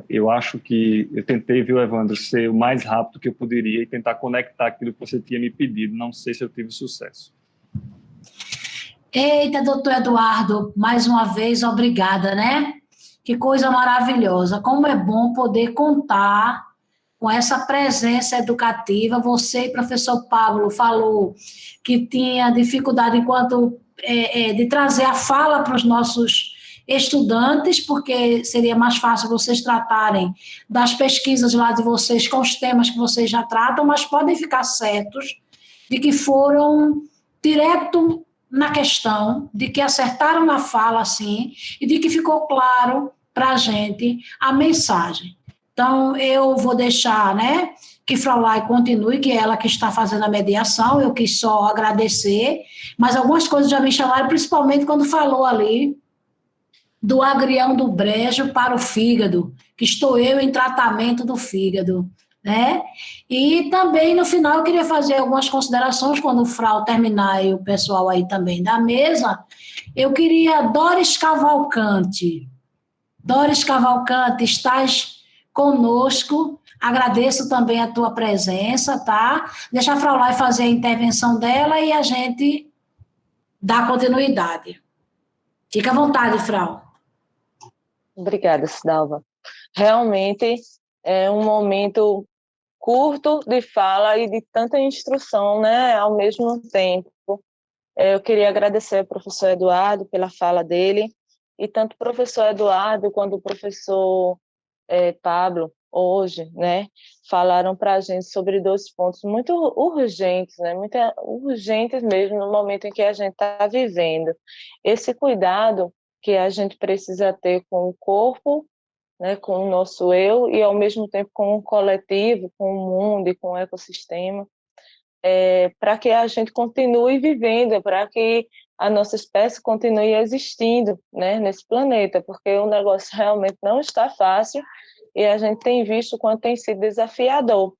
Eu acho que eu tentei, viu, Evandro, ser o mais rápido que eu poderia e tentar conectar aquilo que você tinha me pedido. Não sei se eu tive sucesso. Eita, doutor Eduardo, mais uma vez, obrigada, né? Que coisa maravilhosa. Como é bom poder contar com essa presença educativa. Você e o professor Pablo falou que tinha dificuldade de trazer a fala para os nossos estudantes, porque seria mais fácil vocês tratarem das pesquisas lá de vocês com os temas que vocês já tratam, mas podem ficar certos de que foram direto na questão, de que acertaram na fala, sim, e de que ficou claro para a gente a mensagem. Então, eu vou deixar, né, que Frau Lai continue, que é ela que está fazendo a mediação. Eu quis só agradecer, mas algumas coisas já me chamaram, principalmente quando falou ali do agrião do brejo para o fígado, que estou eu em tratamento do fígado, né? E também, no final, eu queria fazer algumas considerações, quando o Frau terminar e o pessoal aí também da mesa. Eu queria, Doris Cavalcante, estás conosco, agradeço também a tua presença, tá? Deixa a Frau Lai fazer a intervenção dela e a gente dá continuidade. Fica à vontade, Frau. Obrigada, Cidalva. realmente é um momento curto de fala e de tanta instrução, né, ao mesmo tempo. Eu queria agradecer ao professor Eduardo pela fala dele, e tanto o professor Eduardo quanto o professor Pablo, hoje, né, falaram para a gente sobre 2 pontos muito urgentes, né, muito urgentes mesmo no momento em que a gente está vivendo. Esse cuidado que a gente precisa ter com o corpo, né, com o nosso eu, e ao mesmo tempo com o coletivo, com o mundo e com o ecossistema, para que a gente continue vivendo, para que a nossa espécie continue existindo, né, nesse planeta, porque o negócio realmente não está fácil e a gente tem visto quanto tem sido desafiador.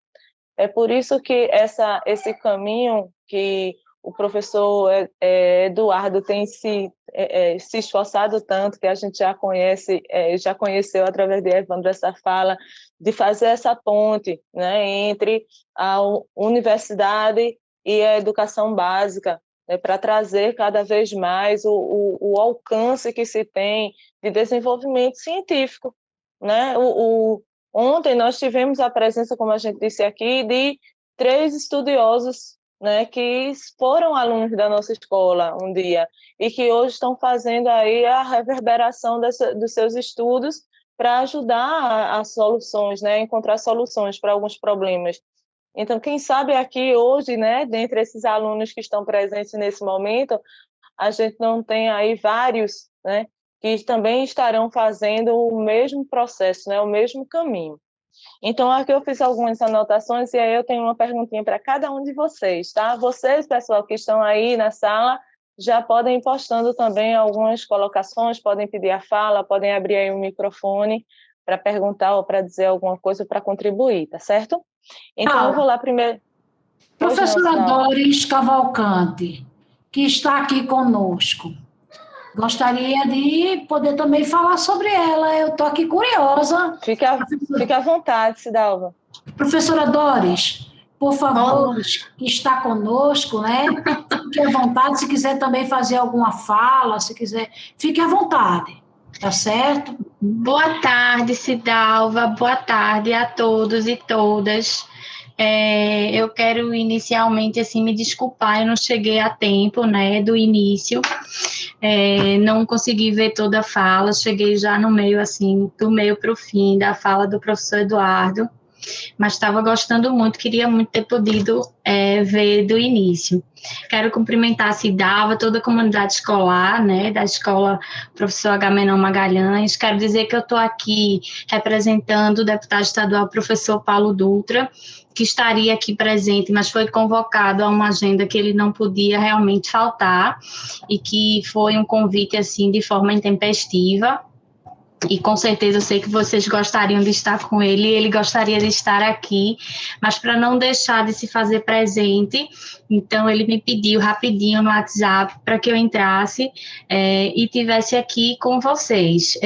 É por isso que esse caminho que o professor Eduardo tem se esforçado tanto, que a gente já conhece, já conheceu através de Evandro essa fala, de fazer essa ponte, né, entre a universidade e a educação básica, né, para trazer cada vez mais o alcance que se tem de desenvolvimento científico, né? Ontem nós tivemos a presença, como a gente disse aqui, de 3 estudiosos, né, que foram alunos da nossa escola um dia e que hoje estão fazendo aí a reverberação dos seus estudos para ajudar as soluções, né, encontrar soluções para alguns problemas. Então, quem sabe aqui hoje, né, dentre esses alunos que estão presentes nesse momento, a gente não tem aí vários, né, que também estarão fazendo o mesmo processo, né, o mesmo caminho. Então, aqui eu fiz algumas anotações e aí eu tenho uma perguntinha para cada um de vocês, tá? Vocês, pessoal, que estão aí na sala, já podem ir postando também algumas colocações, podem pedir a fala, podem abrir aí o microfone para perguntar ou para dizer alguma coisa para contribuir, tá certo? Então, eu vou lá primeiro. Professora Doris Cavalcante, que está aqui conosco. Gostaria de poder também falar sobre ela. Eu estou aqui curiosa. Fique à vontade, Cidalva. Professora Doris, por favor, que está conosco, né? Fique à vontade, se quiser também fazer alguma fala, se quiser, fique à vontade, tá certo? Boa tarde, Cidalva, boa tarde a todos e todas. Eu quero inicialmente assim me desculpar, eu não cheguei a tempo, né, do início, não consegui ver toda a fala, cheguei já no meio assim, do meio para o fim da fala do professor Eduardo, mas estava gostando muito, queria muito ter podido ver do início. Quero cumprimentar a Cidalva, toda a comunidade escolar, né, da escola Professor Agamenon Magalhães. Quero dizer que eu estou aqui representando o deputado estadual professor Paulo Dutra, que estaria aqui presente, mas foi convocado a uma agenda que ele não podia realmente faltar, e que foi um convite, assim, de forma intempestiva, e com certeza eu sei que vocês gostariam de estar com ele, ele gostaria de estar aqui, mas para não deixar de se fazer presente, então ele me pediu rapidinho no WhatsApp para que eu entrasse e tivesse aqui com vocês.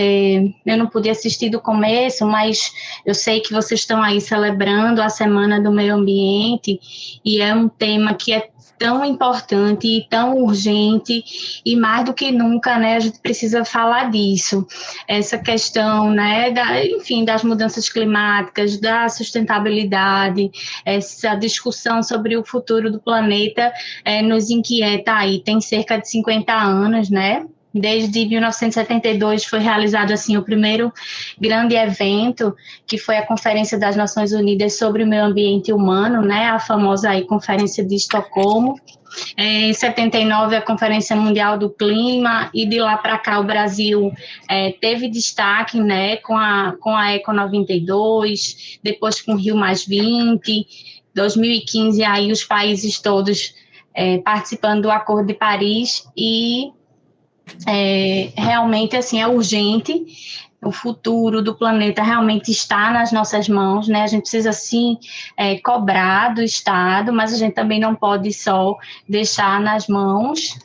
Eu não pude assistir do começo, mas eu sei que vocês estão aí celebrando a Semana do Meio Ambiente, e é um tema que é tão importante e tão urgente, e mais do que nunca, né, a gente precisa falar disso. Essa questão, né, enfim, das mudanças climáticas, da sustentabilidade, essa discussão sobre o futuro do planeta nos inquieta aí, tem cerca de 50 anos, né? Desde 1972 foi realizado assim o primeiro grande evento, que foi a Conferência das Nações Unidas sobre o Meio Ambiente Humano, né, a famosa aí Conferência de Estocolmo. Em 79 a Conferência Mundial do Clima, e de lá para cá o Brasil teve destaque, né, com a Eco 92, depois com o Rio +20, 2015 aí os países todos participando do Acordo de Paris, e realmente assim é urgente. O futuro do planeta realmente está nas nossas mãos, né? A gente precisa sim cobrar do Estado, mas a gente também não pode só deixar nas mãos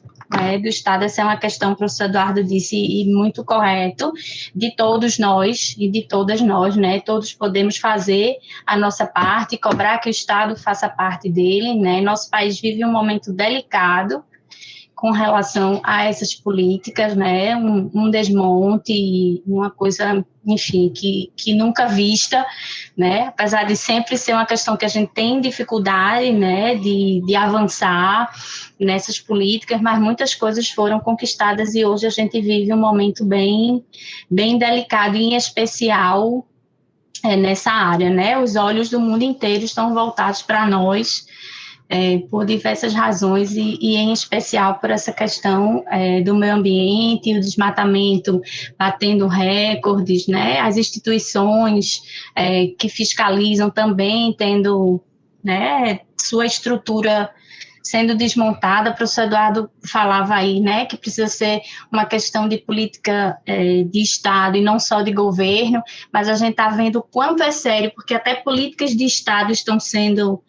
do Estado. Essa é uma questão, o professor Eduardo disse, e muito correto, de todos nós e de todas nós, né? Todos podemos fazer a nossa parte, cobrar que o Estado faça parte dele, né? Nosso país vive um momento delicado, com relação a essas políticas, né, um desmonte, uma coisa, enfim, que nunca vista, né, apesar de sempre ser uma questão que a gente tem dificuldade, né, de avançar nessas políticas, mas muitas coisas foram conquistadas e hoje a gente vive um momento bem delicado, e em especial nessa área, né, os olhos do mundo inteiro estão voltados para nós, por diversas razões e em especial por essa questão do meio ambiente, o desmatamento batendo recordes, né? As instituições que fiscalizam também tendo, né, sua estrutura sendo desmontada. O professor Eduardo falava aí, né, que precisa ser uma questão de política de Estado e não só de governo, mas a gente está vendo o quanto é sério, porque até políticas de Estado estão sendo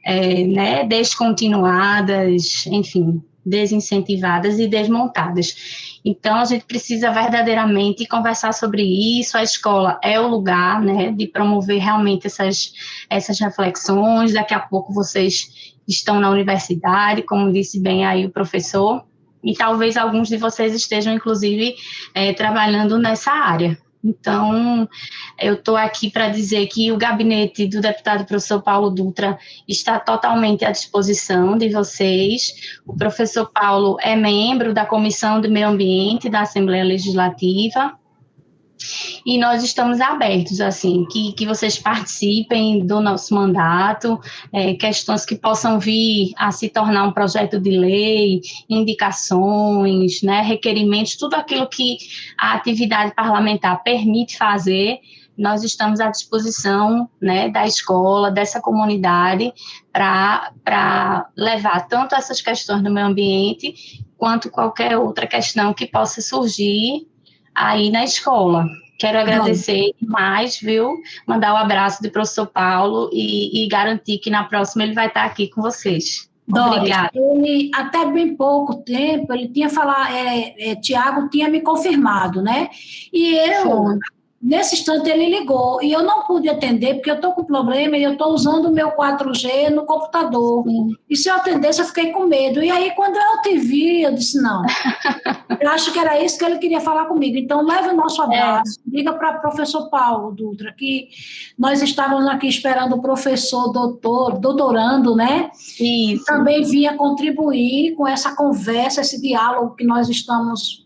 né, descontinuadas, enfim, desincentivadas e desmontadas. Então, a gente precisa verdadeiramente conversar sobre isso. A escola é o lugar, né, de promover realmente essas reflexões. Daqui a pouco vocês estão na universidade, como disse bem aí o professor, e talvez alguns de vocês estejam, inclusive, trabalhando nessa área. Então, eu estou aqui para dizer que o gabinete do deputado professor Paulo Dutra está totalmente à disposição de vocês. O professor Paulo é membro da Comissão do Meio Ambiente da Assembleia Legislativa, e nós estamos abertos, assim, que vocês participem do nosso mandato, questões que possam vir a se tornar um projeto de lei, indicações, né, requerimentos, tudo aquilo que a atividade parlamentar permite fazer, nós estamos à disposição, né, da escola, dessa comunidade, para levar tanto essas questões do meio ambiente, quanto qualquer outra questão que possa surgir aí na escola. Quero agradecer demais, viu? Mandar um abraço do professor Paulo e garantir que na próxima ele vai estar aqui com vocês. Obrigada. Ele, até bem pouco tempo, ele tinha falado, Tiago tinha me confirmado, né? E nesse instante ele ligou, e eu não pude atender, porque eu estou com problema e eu estou usando o meu 4G no computador. Sim. E se eu atendesse, eu fiquei com medo. E aí, quando eu te vi, eu disse, não. Eu acho que era isso que ele queria falar comigo. Então, leve o nosso abraço. Diga para o professor Paulo Dutra que nós estávamos aqui esperando o professor doutorando, né? Isso. E também vinha contribuir com essa conversa, esse diálogo que nós estamos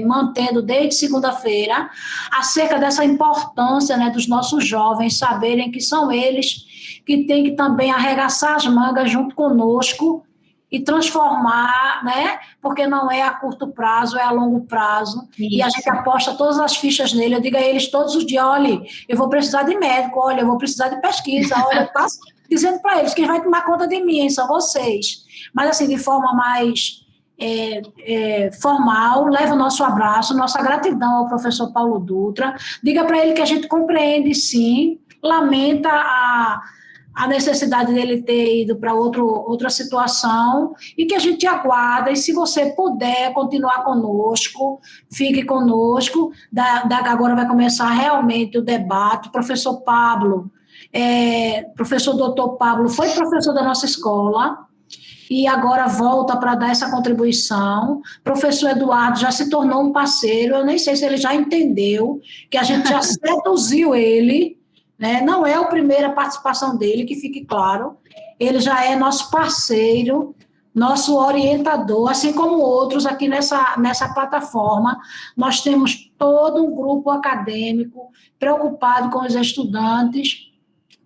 mantendo desde segunda-feira, acerca dessa importância, né, dos nossos jovens saberem que são eles que têm que também arregaçar as mangas junto conosco e transformar, né, porque não é a curto prazo, é a longo prazo. Isso. E a gente aposta todas as fichas nele. Eu digo a eles todos os dias, olha, eu vou precisar de médico, olha, eu vou precisar de pesquisa, olha, eu passo dizendo para eles que vai tomar conta de mim, são vocês. Mas assim, de forma mais formal, leva o nosso abraço, nossa gratidão ao professor Paulo Dutra, diga para ele que a gente compreende sim, lamenta a necessidade dele ter ido para outra situação, e que a gente aguarda, e se você puder continuar conosco, fique conosco, agora vai começar realmente o debate. O professor Pablo, professor doutor Pablo, foi professor da nossa escola, e agora volta para dar essa contribuição. Professor Eduardo já se tornou um parceiro, eu nem sei se ele já entendeu que a gente já seduziu ele, né? Não é a primeira participação dele, que fique claro, ele já é nosso parceiro, nosso orientador, assim como outros aqui nessa plataforma. Nós temos todo um grupo acadêmico preocupado com os estudantes,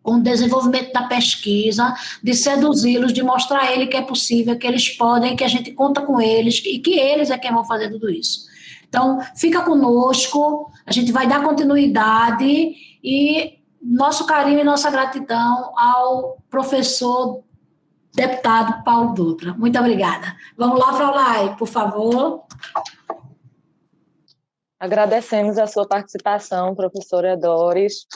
com o desenvolvimento da pesquisa, de seduzi-los, de mostrar a eles que é possível, que eles podem, que a gente conta com eles, e que eles é quem vão fazer tudo isso. Então, fica conosco, a gente vai dar continuidade, e nosso carinho e nossa gratidão ao professor deputado Paulo Dutra. Muito obrigada. Vamos lá, Fraulay, por favor. Agradecemos a sua participação, professora Doris.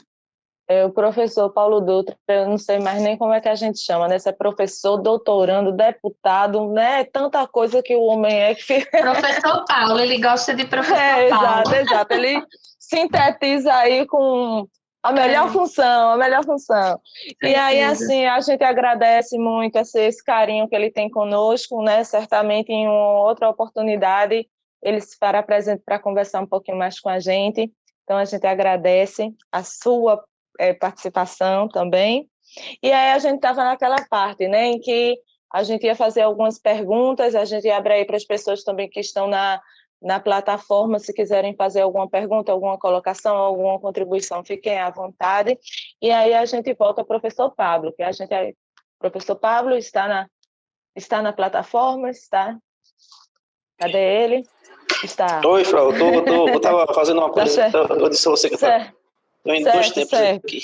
O professor Paulo Dutra, eu não sei mais nem como é que a gente chama, né? Se é professor, doutorando, deputado, né? Tanta coisa que o homem é que fica... Professor Paulo, ele gosta de professor Paulo. Exato. Ele sintetiza aí com A melhor função, a melhor função. E aí, Certeza. assim, a gente agradece muito esse carinho que ele tem conosco, né? Certamente, em uma outra oportunidade, ele se fará presente para conversar um pouquinho mais com a gente. Então, a gente agradece a sua participação também. E aí, a gente estava naquela parte, né? Em que a gente ia fazer algumas perguntas, a gente ia abrir aí para as pessoas também que estão na plataforma, se quiserem fazer alguma pergunta, alguma colocação, alguma contribuição, fiquem à vontade. E aí a gente volta ao professor Pablo, que professor Pablo está na plataforma, está? Cadê ele? Está. Oi, Frau, eu estava fazendo uma coisa, eu disse a você que eu estou em dois tempos aqui.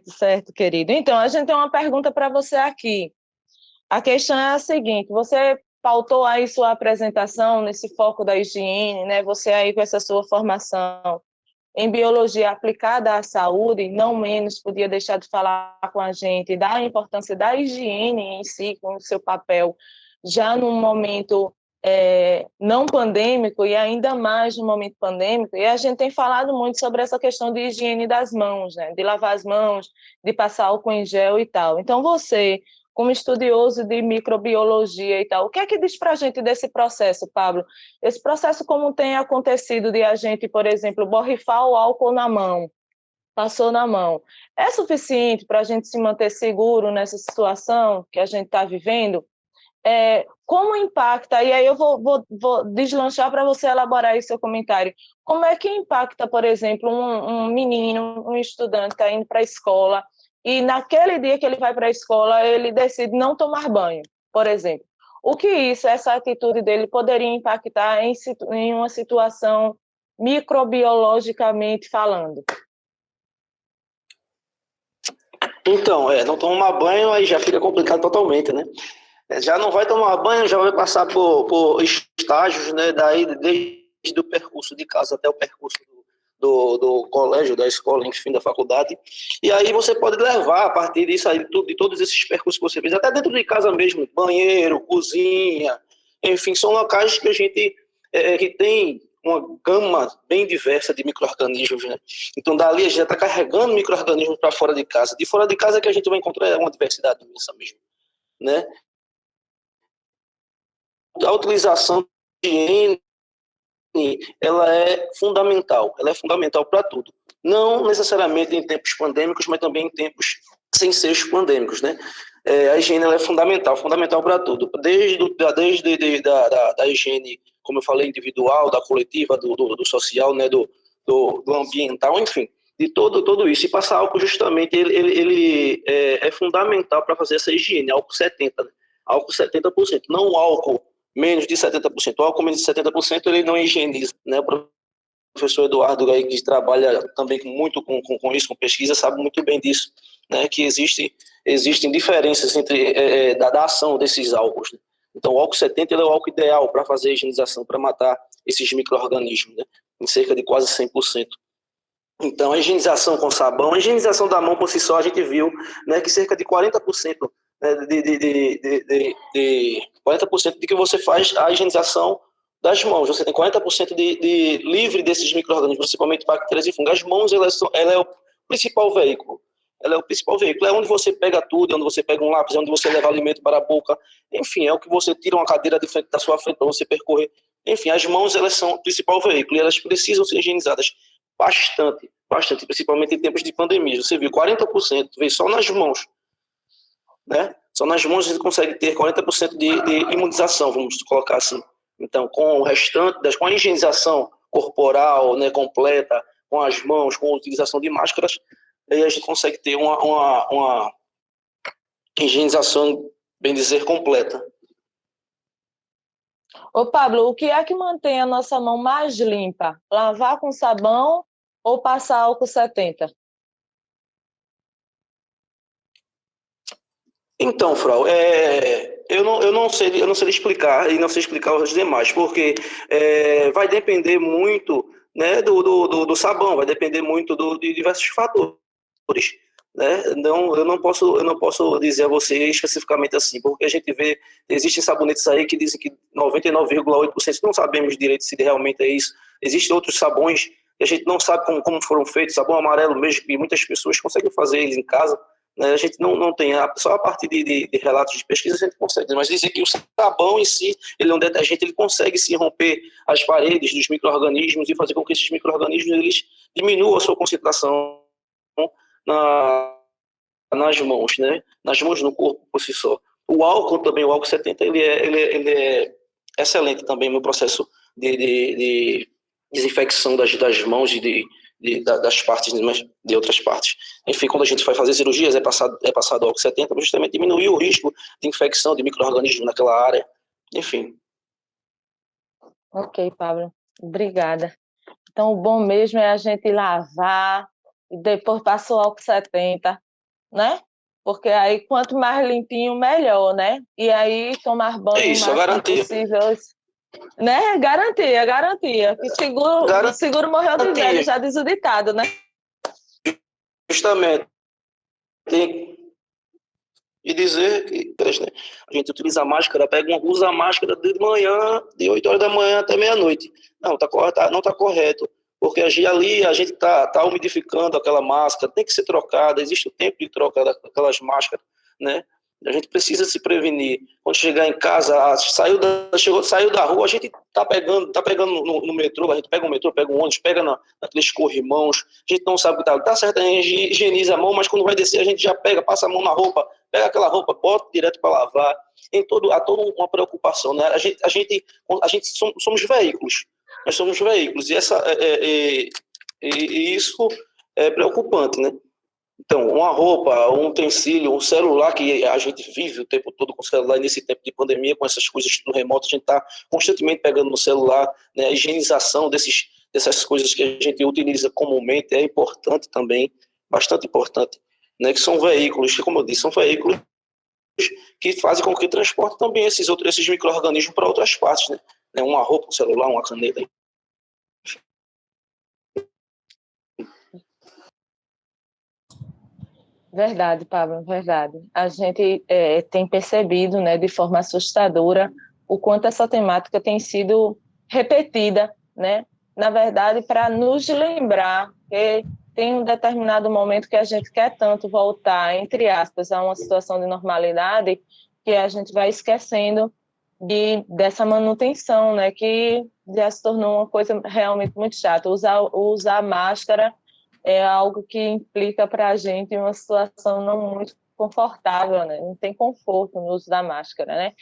Certo, querido. Então, a gente tem uma pergunta para você aqui. A questão é a seguinte, você pautou aí sua apresentação nesse foco da higiene, né? Você aí com essa sua formação em biologia aplicada à saúde, não menos podia deixar de falar com a gente da importância da higiene em si, com o seu papel, já num momento não pandêmico e ainda mais no momento pandêmico. E a gente tem falado muito sobre essa questão de higiene das mãos, né? De lavar as mãos, de passar álcool em gel e tal. Então, você, como estudioso de microbiologia e tal, o que é que diz para a gente desse processo, Pablo? Esse processo, como tem acontecido de a gente, por exemplo, borrifar o álcool na mão, passou na mão, é suficiente para a gente se manter seguro nessa situação que a gente está vivendo? Como impacta, e aí eu vou deslanchar para você elaborar aí seu comentário, como é que impacta, por exemplo, um menino, um estudante que está indo para a escola, e naquele dia que ele vai para a escola, ele decide não tomar banho, por exemplo. O que essa atitude dele poderia impactar em uma situação microbiologicamente falando? Então, não tomar banho aí já fica complicado totalmente, né? Já não vai tomar banho, já vai passar por estágios, né? Daí, desde o percurso de casa até o percurso do colégio, da escola, enfim, da faculdade. E aí você pode levar, a partir disso aí, de todos esses percursos que você fez, até dentro de casa mesmo, banheiro, cozinha, enfim, são locais que a gente que tem uma gama bem diversa de micro-organismos, né? Então, dali a gente já está carregando micro-organismos para fora de casa. De fora de casa é que a gente vai encontrar uma diversidade imensa mesmo, né? A utilização de higiene, ela é fundamental para tudo. Não necessariamente em tempos pandêmicos, mas também em tempos sem ser os pandêmicos, né? A higiene ela é fundamental para tudo. Desde a higiene, como eu falei, individual, da coletiva, do social, né? do ambiental, enfim, de tudo isso. E passar álcool, justamente, ele é fundamental para fazer essa higiene, álcool 70%, né? Álcool 70%, não o álcool menos de 70%. O álcool menos de 70% ele não higieniza, né? O professor Eduardo, aí, que trabalha também muito com isso, com pesquisa, sabe muito bem disso, né? Que existem diferenças entre da ação desses álcools, né? Então, o álcool 70 ele é o álcool ideal para fazer a higienização, para matar esses micro-organismos, né? Em cerca de quase 100%. Então, a higienização com sabão, a higienização da mão por si só, a gente viu, né, que cerca de 40%, né, de 40% de que você faz a higienização das mãos. Você tem 40% de livre desses micro-organismos, principalmente bactérias e fungos. As mãos, ela é o principal veículo. Ela é o principal veículo. É onde você pega tudo, é onde você pega um lápis, é onde você leva alimento para a boca. Enfim, é o que você tira uma cadeira de frente da sua frente para você percorrer. Enfim, as mãos, elas são o principal veículo e elas precisam ser higienizadas bastante, principalmente em tempos de pandemia. Você viu 40% veio só nas mãos, né? Só nas mãos a gente consegue ter 40% de imunização, vamos colocar assim. Então, com o restante, com a higienização corporal, né, completa, com as mãos, com a utilização de máscaras, aí a gente consegue ter uma higienização, bem dizer, completa. Ô, Pablo, o que é que mantém a nossa mão mais limpa? Lavar com sabão ou passar álcool 70? Então, Frau, eu não sei explicar e não sei explicar os demais, porque vai depender muito, né, do sabão, vai depender muito de diversos fatores, né? Não, eu não posso dizer a você especificamente assim, porque a gente vê, existem sabonetes aí que dizem que 99,8%, não sabemos direito se realmente é isso. Existem outros sabões, e a gente não sabe como foram feitos. Sabão amarelo mesmo, que muitas pessoas conseguem fazer eles em casa, né? A gente não tem, só a partir de relatos de pesquisa a gente consegue, mas dizer que o sabão em si, ele é um detergente, ele consegue sim romper as paredes dos micro-organismos e fazer com que esses micro-organismos eles diminuam a sua concentração nas mãos, né? Nas mãos, no corpo por si só. O álcool também, o álcool 70, ele é excelente também no processo de desinfecção das mãos e das partes, de outras partes. Enfim, quando a gente vai fazer cirurgias, é passado álcool 70, para justamente diminuir o risco de infecção de micro-organismos naquela área. Enfim. Ok, Pablo. Obrigada. Então, o bom mesmo é a gente lavar e depois passar o álcool 70, né? Porque aí, quanto mais limpinho, melhor, né? E aí, tomar banho o máximo possível, né? Garantia. Que seguro morreu de velho, já diz o ditado, né? Justamente. E dizer que a gente utiliza a máscara, usa a máscara de manhã, de 8 horas da manhã até meia-noite. Não está correto. Porque ali a gente está umidificando aquela máscara, tem que ser trocada, existe o tempo de troca daquelas máscaras, né? A gente precisa se prevenir. Quando chegar em casa, saiu da rua, a gente está pegando no metrô, a gente pega um metrô, pega um ônibus, pega naqueles corrimãos, a gente não sabe o que tá certo, a gente higieniza a mão, mas quando vai descer a gente já passa a mão na roupa, pega aquela roupa, bota direto para lavar. Há toda uma preocupação, né? A gente somos veículos. Nós somos veículos, e isso é preocupante, né? Então, uma roupa, um utensílio, um celular, que a gente vive o tempo todo com o celular, e nesse tempo de pandemia, com essas coisas no remoto, a gente está constantemente pegando no celular, né? A higienização dessas coisas que a gente utiliza comumente é importante também, bastante importante, né? Que são veículos, que, como eu disse, são veículos que fazem com que transportem também esses micro-organismos para outras partes, né? Uma roupa, um celular, uma caneta. Verdade, Pablo, verdade. A gente tem percebido, né, de forma assustadora o quanto essa temática tem sido repetida, né? Na verdade, para nos lembrar que tem um determinado momento que a gente quer tanto voltar, entre aspas, a uma situação de normalidade, que a gente vai esquecendo dessa manutenção, né, que já se tornou uma coisa realmente muito chata. Usar máscara é algo que implica para a gente uma situação não muito confortável, né? Não tem conforto no uso da máscara, né?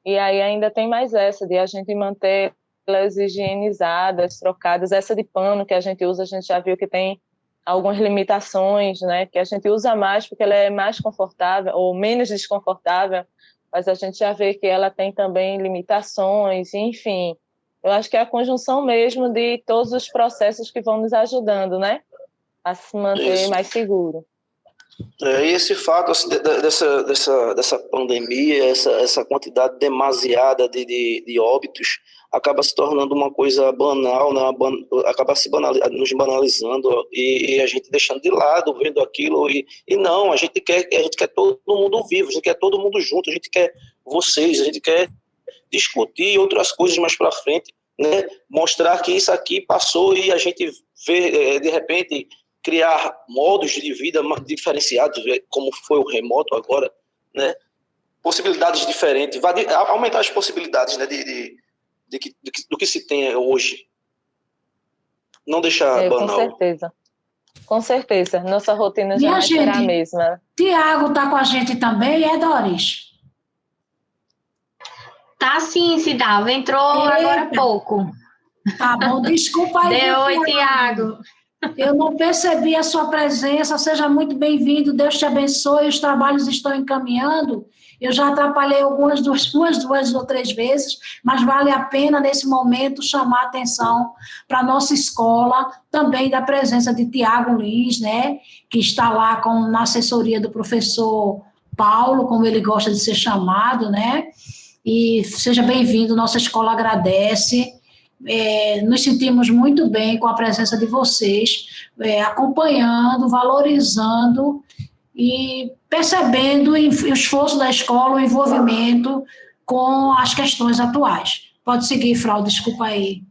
E aí ainda tem mais essa de a gente manter elas higienizadas, trocadas. Essa de pano que a gente usa, a gente já viu que tem algumas limitações, né? Que a gente usa mais porque ela é mais confortável ou menos desconfortável, mas a gente já vê que ela tem também limitações, enfim. Eu acho que é a conjunção mesmo de todos os processos que vão nos ajudando, né? A se manter mais seguro. E esse fato assim, dessa pandemia, essa quantidade demasiada de óbitos, acaba se tornando uma coisa banal, né? Acaba nos banalizando e a gente deixando de lado, vendo aquilo. E não, a gente quer todo mundo vivo, a gente quer todo mundo junto, a gente quer vocês, a gente quer discutir outras coisas mais para frente, né? Mostrar que isso aqui passou e a gente vê, de repente, criar modos de vida diferenciados, como foi o remoto agora, né? Possibilidades diferentes, aumentar as possibilidades, né, do que se tem hoje. Não deixar banal. Com certeza. Nossa rotina já será a mesma. Tiago está com a gente também, Doris? Tá sim, Cidalva. Entrou agora há pouco. Tá bom, desculpa aí. Oi, Tiago. Eu não percebi a sua presença, seja muito bem-vindo, Deus te abençoe, os trabalhos estão encaminhando. Eu já atrapalhei umas duas ou três vezes, mas vale a pena, nesse momento, chamar a atenção para a nossa escola, também da presença de Tiago Lins, né, que está lá na assessoria do professor Paulo, como ele gosta de ser chamado, né, e seja bem-vindo, nossa escola agradece. Nos sentimos muito bem com a presença de vocês, acompanhando, valorizando e percebendo o esforço da escola, o envolvimento com as questões atuais. Pode seguir, Frau, desculpa aí.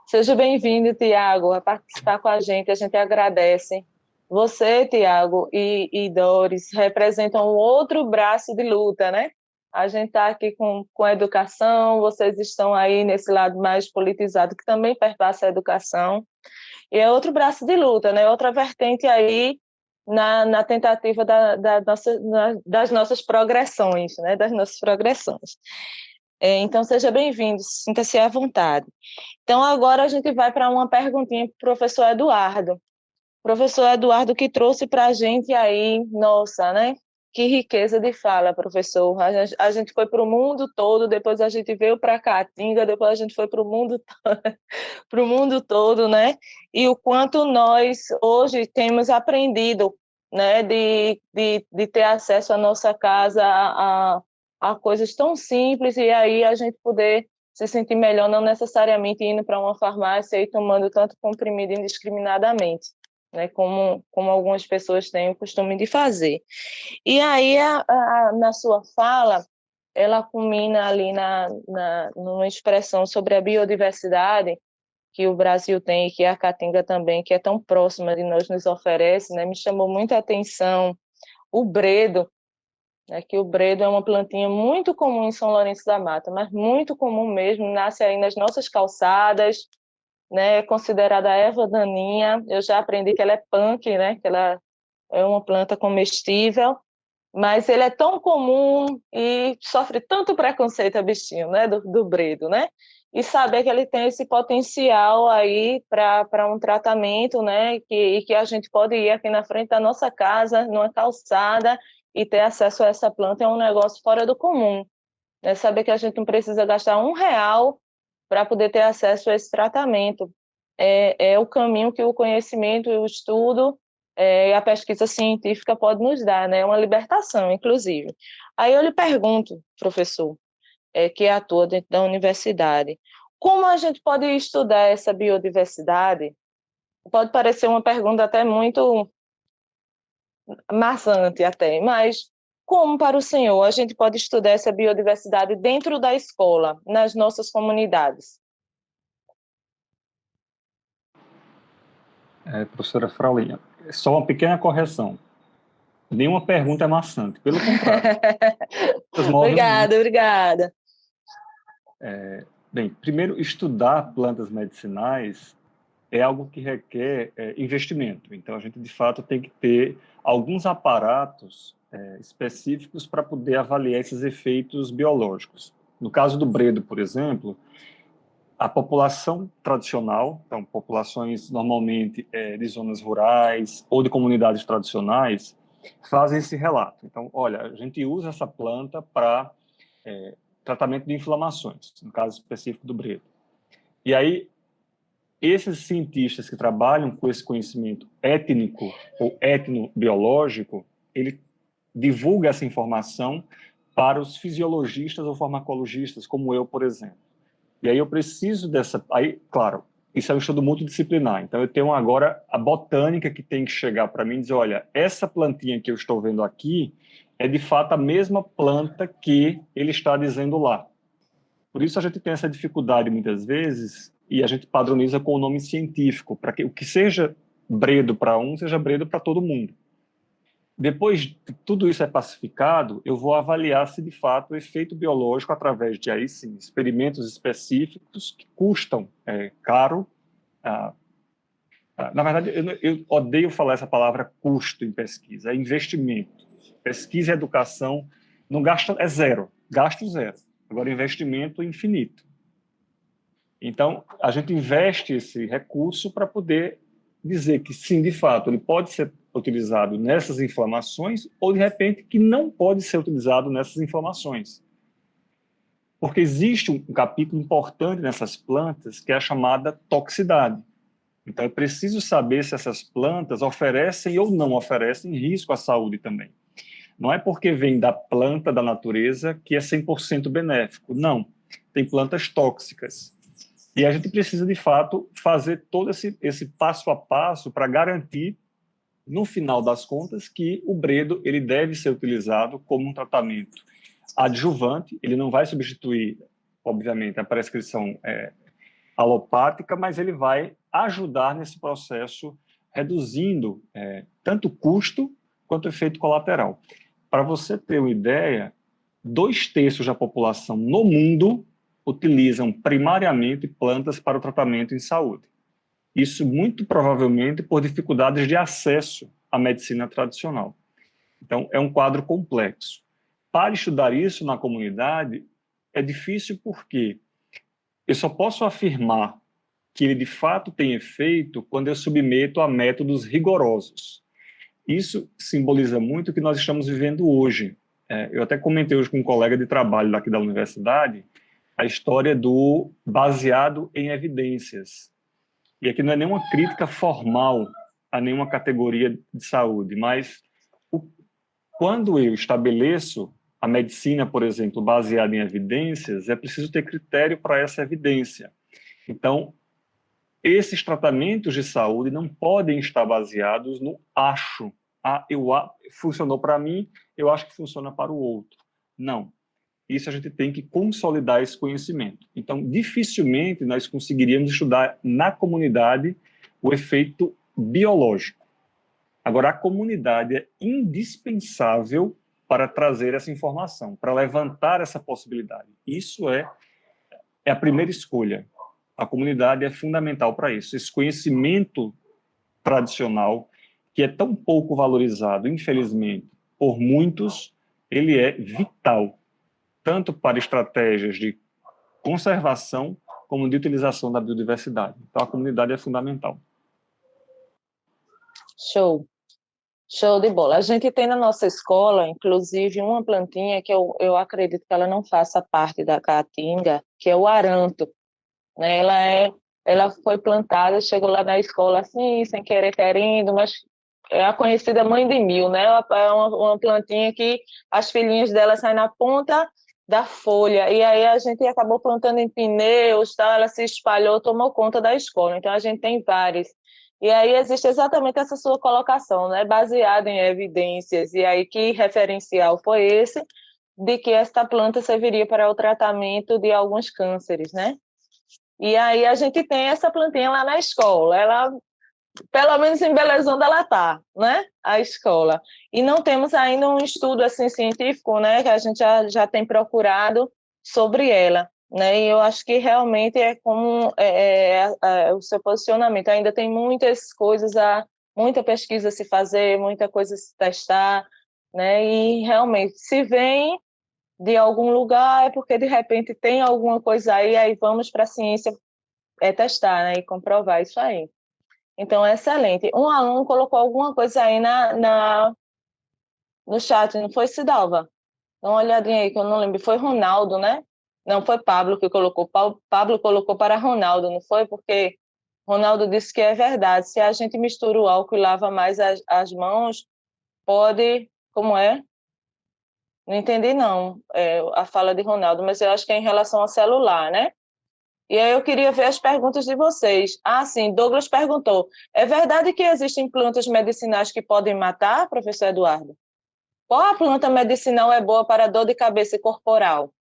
Seja bem-vindo, Tiago, a participar com a gente agradece. Você, Tiago, e Doris representam um outro braço de luta, né? A gente está aqui com a educação, vocês estão aí nesse lado mais politizado, que também perpassa a educação, e é outro braço de luta, né? Outra vertente aí na tentativa das nossas progressões, né? Das nossas progressões. Então, seja bem-vindo, sinta-se à vontade. Então, agora a gente vai para uma perguntinha para o professor Eduardo. Professor Eduardo que trouxe para a gente aí, nossa, né? Que riqueza de fala, professor. A gente foi para o mundo todo, depois a gente veio para Caatinga, depois a gente foi para o mundo, mundo todo, né? E o quanto nós hoje temos aprendido, né? De ter acesso à nossa casa, a coisas tão simples, e aí a gente poder se sentir melhor, não necessariamente indo para uma farmácia e tomando tanto comprimido indiscriminadamente, né, como algumas pessoas têm o costume de fazer. E aí, na sua fala, ela culmina ali numa expressão sobre a biodiversidade que o Brasil tem e que a Caatinga também, que é tão próxima de nós, nos oferece, né, me chamou muita atenção o bredo, né, que o bredo é uma plantinha muito comum em São Lourenço da Mata, mas muito comum mesmo, nasce aí nas nossas calçadas, né, é considerada erva daninha. Eu já aprendi que ela é punk, né, que ela é uma planta comestível, mas ele é tão comum e sofre tanto preconceito a bichinho, né, do bredo, né? E saber que ele tem esse potencial aí para um tratamento, né, que a gente pode ir aqui na frente da nossa casa, numa calçada, e ter acesso a essa planta é um negócio fora do comum. Né? Saber que a gente não precisa gastar R$ 1 para poder ter acesso a esse tratamento. É o caminho que o conhecimento e o estudo e a pesquisa científica pode nos dar, né? É uma libertação, inclusive. Aí eu lhe pergunto, professor, que atua dentro da universidade, como a gente pode estudar essa biodiversidade? Pode parecer uma pergunta até muito maçante até, mas como para o senhor a gente pode estudar essa biodiversidade dentro da escola, nas nossas comunidades? Professora Fraulinha, só uma pequena correção. Nenhuma pergunta é maçante, pelo contrário. Obrigada. Bem, primeiro, estudar plantas medicinais é algo que requer investimento. Então, a gente, de fato, tem que ter alguns aparatos específicos para poder avaliar esses efeitos biológicos. No caso do bredo, por exemplo, a população tradicional, então, populações normalmente de zonas rurais ou de comunidades tradicionais, fazem esse relato. Então, olha, a gente usa essa planta para tratamento de inflamações, no caso específico do bredo. E aí, esses cientistas que trabalham com esse conhecimento étnico ou etnobiológico, ele divulga essa informação para os fisiologistas ou farmacologistas, como eu, por exemplo. E aí eu preciso dessa... Aí, claro, isso é um estudo multidisciplinar. Então, eu tenho agora a botânica que tem que chegar para mim e dizer, olha, essa plantinha que eu estou vendo aqui é, de fato, a mesma planta que ele está dizendo lá. Por isso, a gente tem essa dificuldade, muitas vezes, e a gente padroniza com o nome científico, para que o que seja bredo para um, seja bredo para todo mundo. Depois de tudo isso é pacificado, eu vou avaliar se, de fato, o efeito biológico, através de, aí sim, experimentos específicos que custam caro. Na verdade, eu odeio falar essa palavra custo em pesquisa, é investimento. Pesquisa e educação, não gasta, é zero, gasto zero. Agora, investimento infinito. Então, a gente investe esse recurso para poder dizer que, sim, de fato, ele pode ser utilizado nessas inflamações ou, de repente, que não pode ser utilizado nessas inflamações. Porque existe um capítulo importante nessas plantas que é a chamada toxicidade. Então, é preciso saber se essas plantas oferecem ou não oferecem risco à saúde também. Não é porque vem da planta, da natureza, que é 100% benéfico. Não. Tem plantas tóxicas. E a gente precisa, de fato, fazer todo esse passo a passo para garantir, no final das contas, que o bredo ele deve ser utilizado como um tratamento adjuvante. Ele não vai substituir, obviamente, a prescrição alopática, mas ele vai ajudar nesse processo, reduzindo tanto o custo quanto o efeito colateral. Para você ter uma ideia, 2/3 da população no mundo utilizam primariamente plantas para o tratamento em saúde. Isso muito provavelmente por dificuldades de acesso à medicina tradicional. Então, é um quadro complexo. Para estudar isso na comunidade, é difícil porque eu só posso afirmar que ele de fato tem efeito quando eu submeto a métodos rigorosos. Isso simboliza muito o que nós estamos vivendo hoje. Eu até comentei hoje com um colega de trabalho daqui da universidade a história do baseado em evidências. E aqui não é nenhuma crítica formal a nenhuma categoria de saúde, mas quando eu estabeleço a medicina, por exemplo, baseada em evidências, é preciso ter critério para essa evidência. Então, esses tratamentos de saúde não podem estar baseados no acho. Funcionou para mim, eu acho que funciona para o outro. Não. Isso a gente tem que consolidar esse conhecimento. Então, dificilmente nós conseguiríamos estudar na comunidade o efeito biológico. Agora, a comunidade é indispensável para trazer essa informação, para levantar essa possibilidade. Isso é a primeira escolha. A comunidade é fundamental para isso. Esse conhecimento tradicional, que é tão pouco valorizado, infelizmente, por muitos, ele é vital, tanto para estratégias de conservação como de utilização da biodiversidade. Então, a comunidade é fundamental. Show. Show de bola. A gente tem na nossa escola, inclusive, uma plantinha que eu acredito que ela não faça parte da caatinga, que é o aranto. Né? Ela foi plantada, chegou lá na escola assim, sem querer querendo, mas é a conhecida mãe de mil, né? É uma plantinha que as filhinhas dela saem na ponta da folha, e aí a gente acabou plantando em pneus, tal, ela se espalhou, tomou conta da escola, então a gente tem várias. E aí existe exatamente essa sua colocação, né? Baseada em evidências, e aí que referencial foi esse de que esta planta serviria para o tratamento de alguns cânceres, né? E aí a gente tem essa plantinha lá na escola, ela, pelo menos em Belo Horizonte, ela está, né? A escola. E não temos ainda um estudo assim, científico, né? Que a gente já tem procurado sobre ela, né? E eu acho que realmente é como o seu posicionamento. Ainda tem muitas coisas, muita pesquisa a se fazer, muita coisa a se testar, né? E realmente, se vem de algum lugar, é porque de repente tem alguma coisa aí vamos para a ciência testar, né, e comprovar isso aí. Então, é excelente. Um aluno colocou alguma coisa aí no chat, não foi, Cidalva? Dá uma olhadinha aí, que eu não lembro. Foi Ronaldo, né? Não, foi Pablo que colocou. Pablo colocou para Ronaldo, não foi? Porque Ronaldo disse que é verdade. Se a gente mistura o álcool e lava mais as mãos, pode... Como é? Não entendi, não, a fala de Ronaldo, mas eu acho que é em relação ao celular, né? E aí eu queria ver as perguntas de vocês. Ah, sim, Douglas perguntou, é verdade que existem plantas medicinais que podem matar, professor Eduardo? Qual a planta medicinal é boa para dor de cabeça corporal?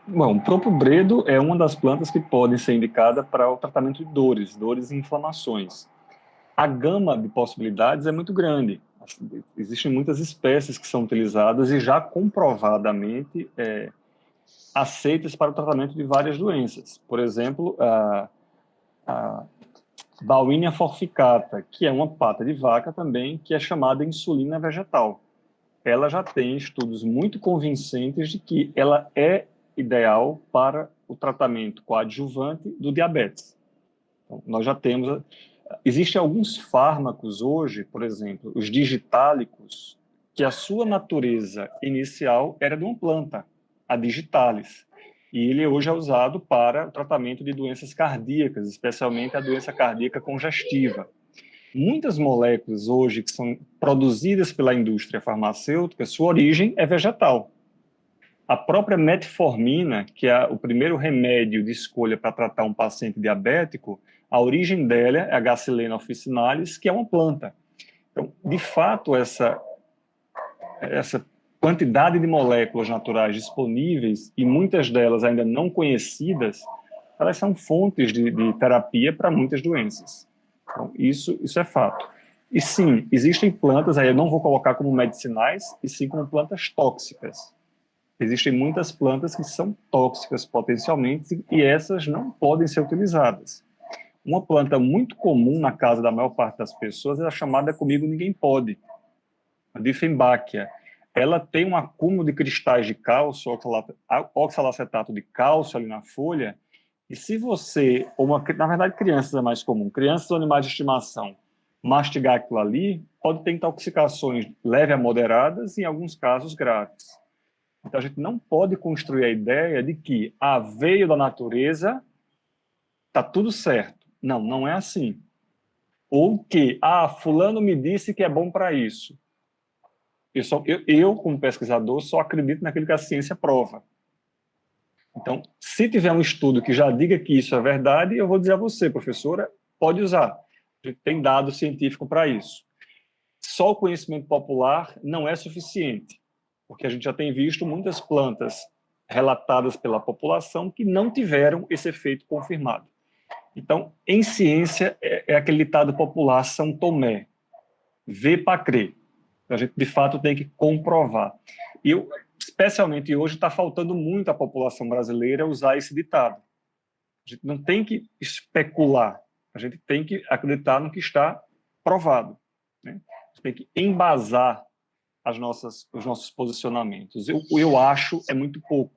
Bom, o próprio bredo é uma das plantas que podem ser indicada para o tratamento de dores e inflamações. A gama de possibilidades é muito grande. Existem muitas espécies que são utilizadas e já comprovadamente aceitas para o tratamento de várias doenças. Por exemplo, a Bauhinia forficata, que é uma pata de vaca também, que é chamada insulina vegetal. Ela já tem estudos muito convincentes de que ela é ideal para o tratamento coadjuvante do diabetes. Então, nós já temos... Existem alguns fármacos hoje, por exemplo, os digitálicos, que a sua natureza inicial era de uma planta, a digitalis. E ele hoje é usado para o tratamento de doenças cardíacas, especialmente a doença cardíaca congestiva. Muitas moléculas hoje que são produzidas pela indústria farmacêutica, sua origem é vegetal. A própria metformina, que é o primeiro remédio de escolha para tratar um paciente diabético, a origem dela é a Gacilena officinalis, que é uma planta. Então, de fato, essa quantidade de moléculas naturais disponíveis, e muitas delas ainda não conhecidas, elas são fontes de terapia para muitas doenças. Então, isso é fato. E sim, existem plantas, aí eu não vou colocar como medicinais, e sim como plantas tóxicas. Existem muitas plantas que são tóxicas potencialmente, e essas não podem ser utilizadas. Uma planta muito comum na casa da maior parte das pessoas é a chamada Comigo Ninguém Pode, a Dieffenbachia. Ela tem um acúmulo de cristais de cálcio, oxalacetato de cálcio ali na folha, e se você, na verdade crianças é mais comum, crianças ou animais de estimação, mastigar aquilo ali, pode ter intoxicações leves a moderadas e em alguns casos graves. Então a gente não pode construir a ideia de que veio da natureza, está tudo certo. Não, não é assim. Ou que, fulano me disse que é bom para isso. Eu, como pesquisador, só acredito naquilo que a ciência prova. Então, se tiver um estudo que já diga que isso é verdade, eu vou dizer a você, professora, pode usar. A gente tem dado científico para isso. Só o conhecimento popular não é suficiente, porque a gente já tem visto muitas plantas relatadas pela população que não tiveram esse efeito confirmado. Então, em ciência, é aquele ditado popular, São Tomé, vê para crer. A gente, de fato, tem que comprovar. E, especialmente hoje, está faltando muito à população brasileira usar esse ditado. A gente não tem que especular, a gente tem que acreditar no que está provado, né? A gente tem que embasar os nossos posicionamentos. Eu acho é muito pouco.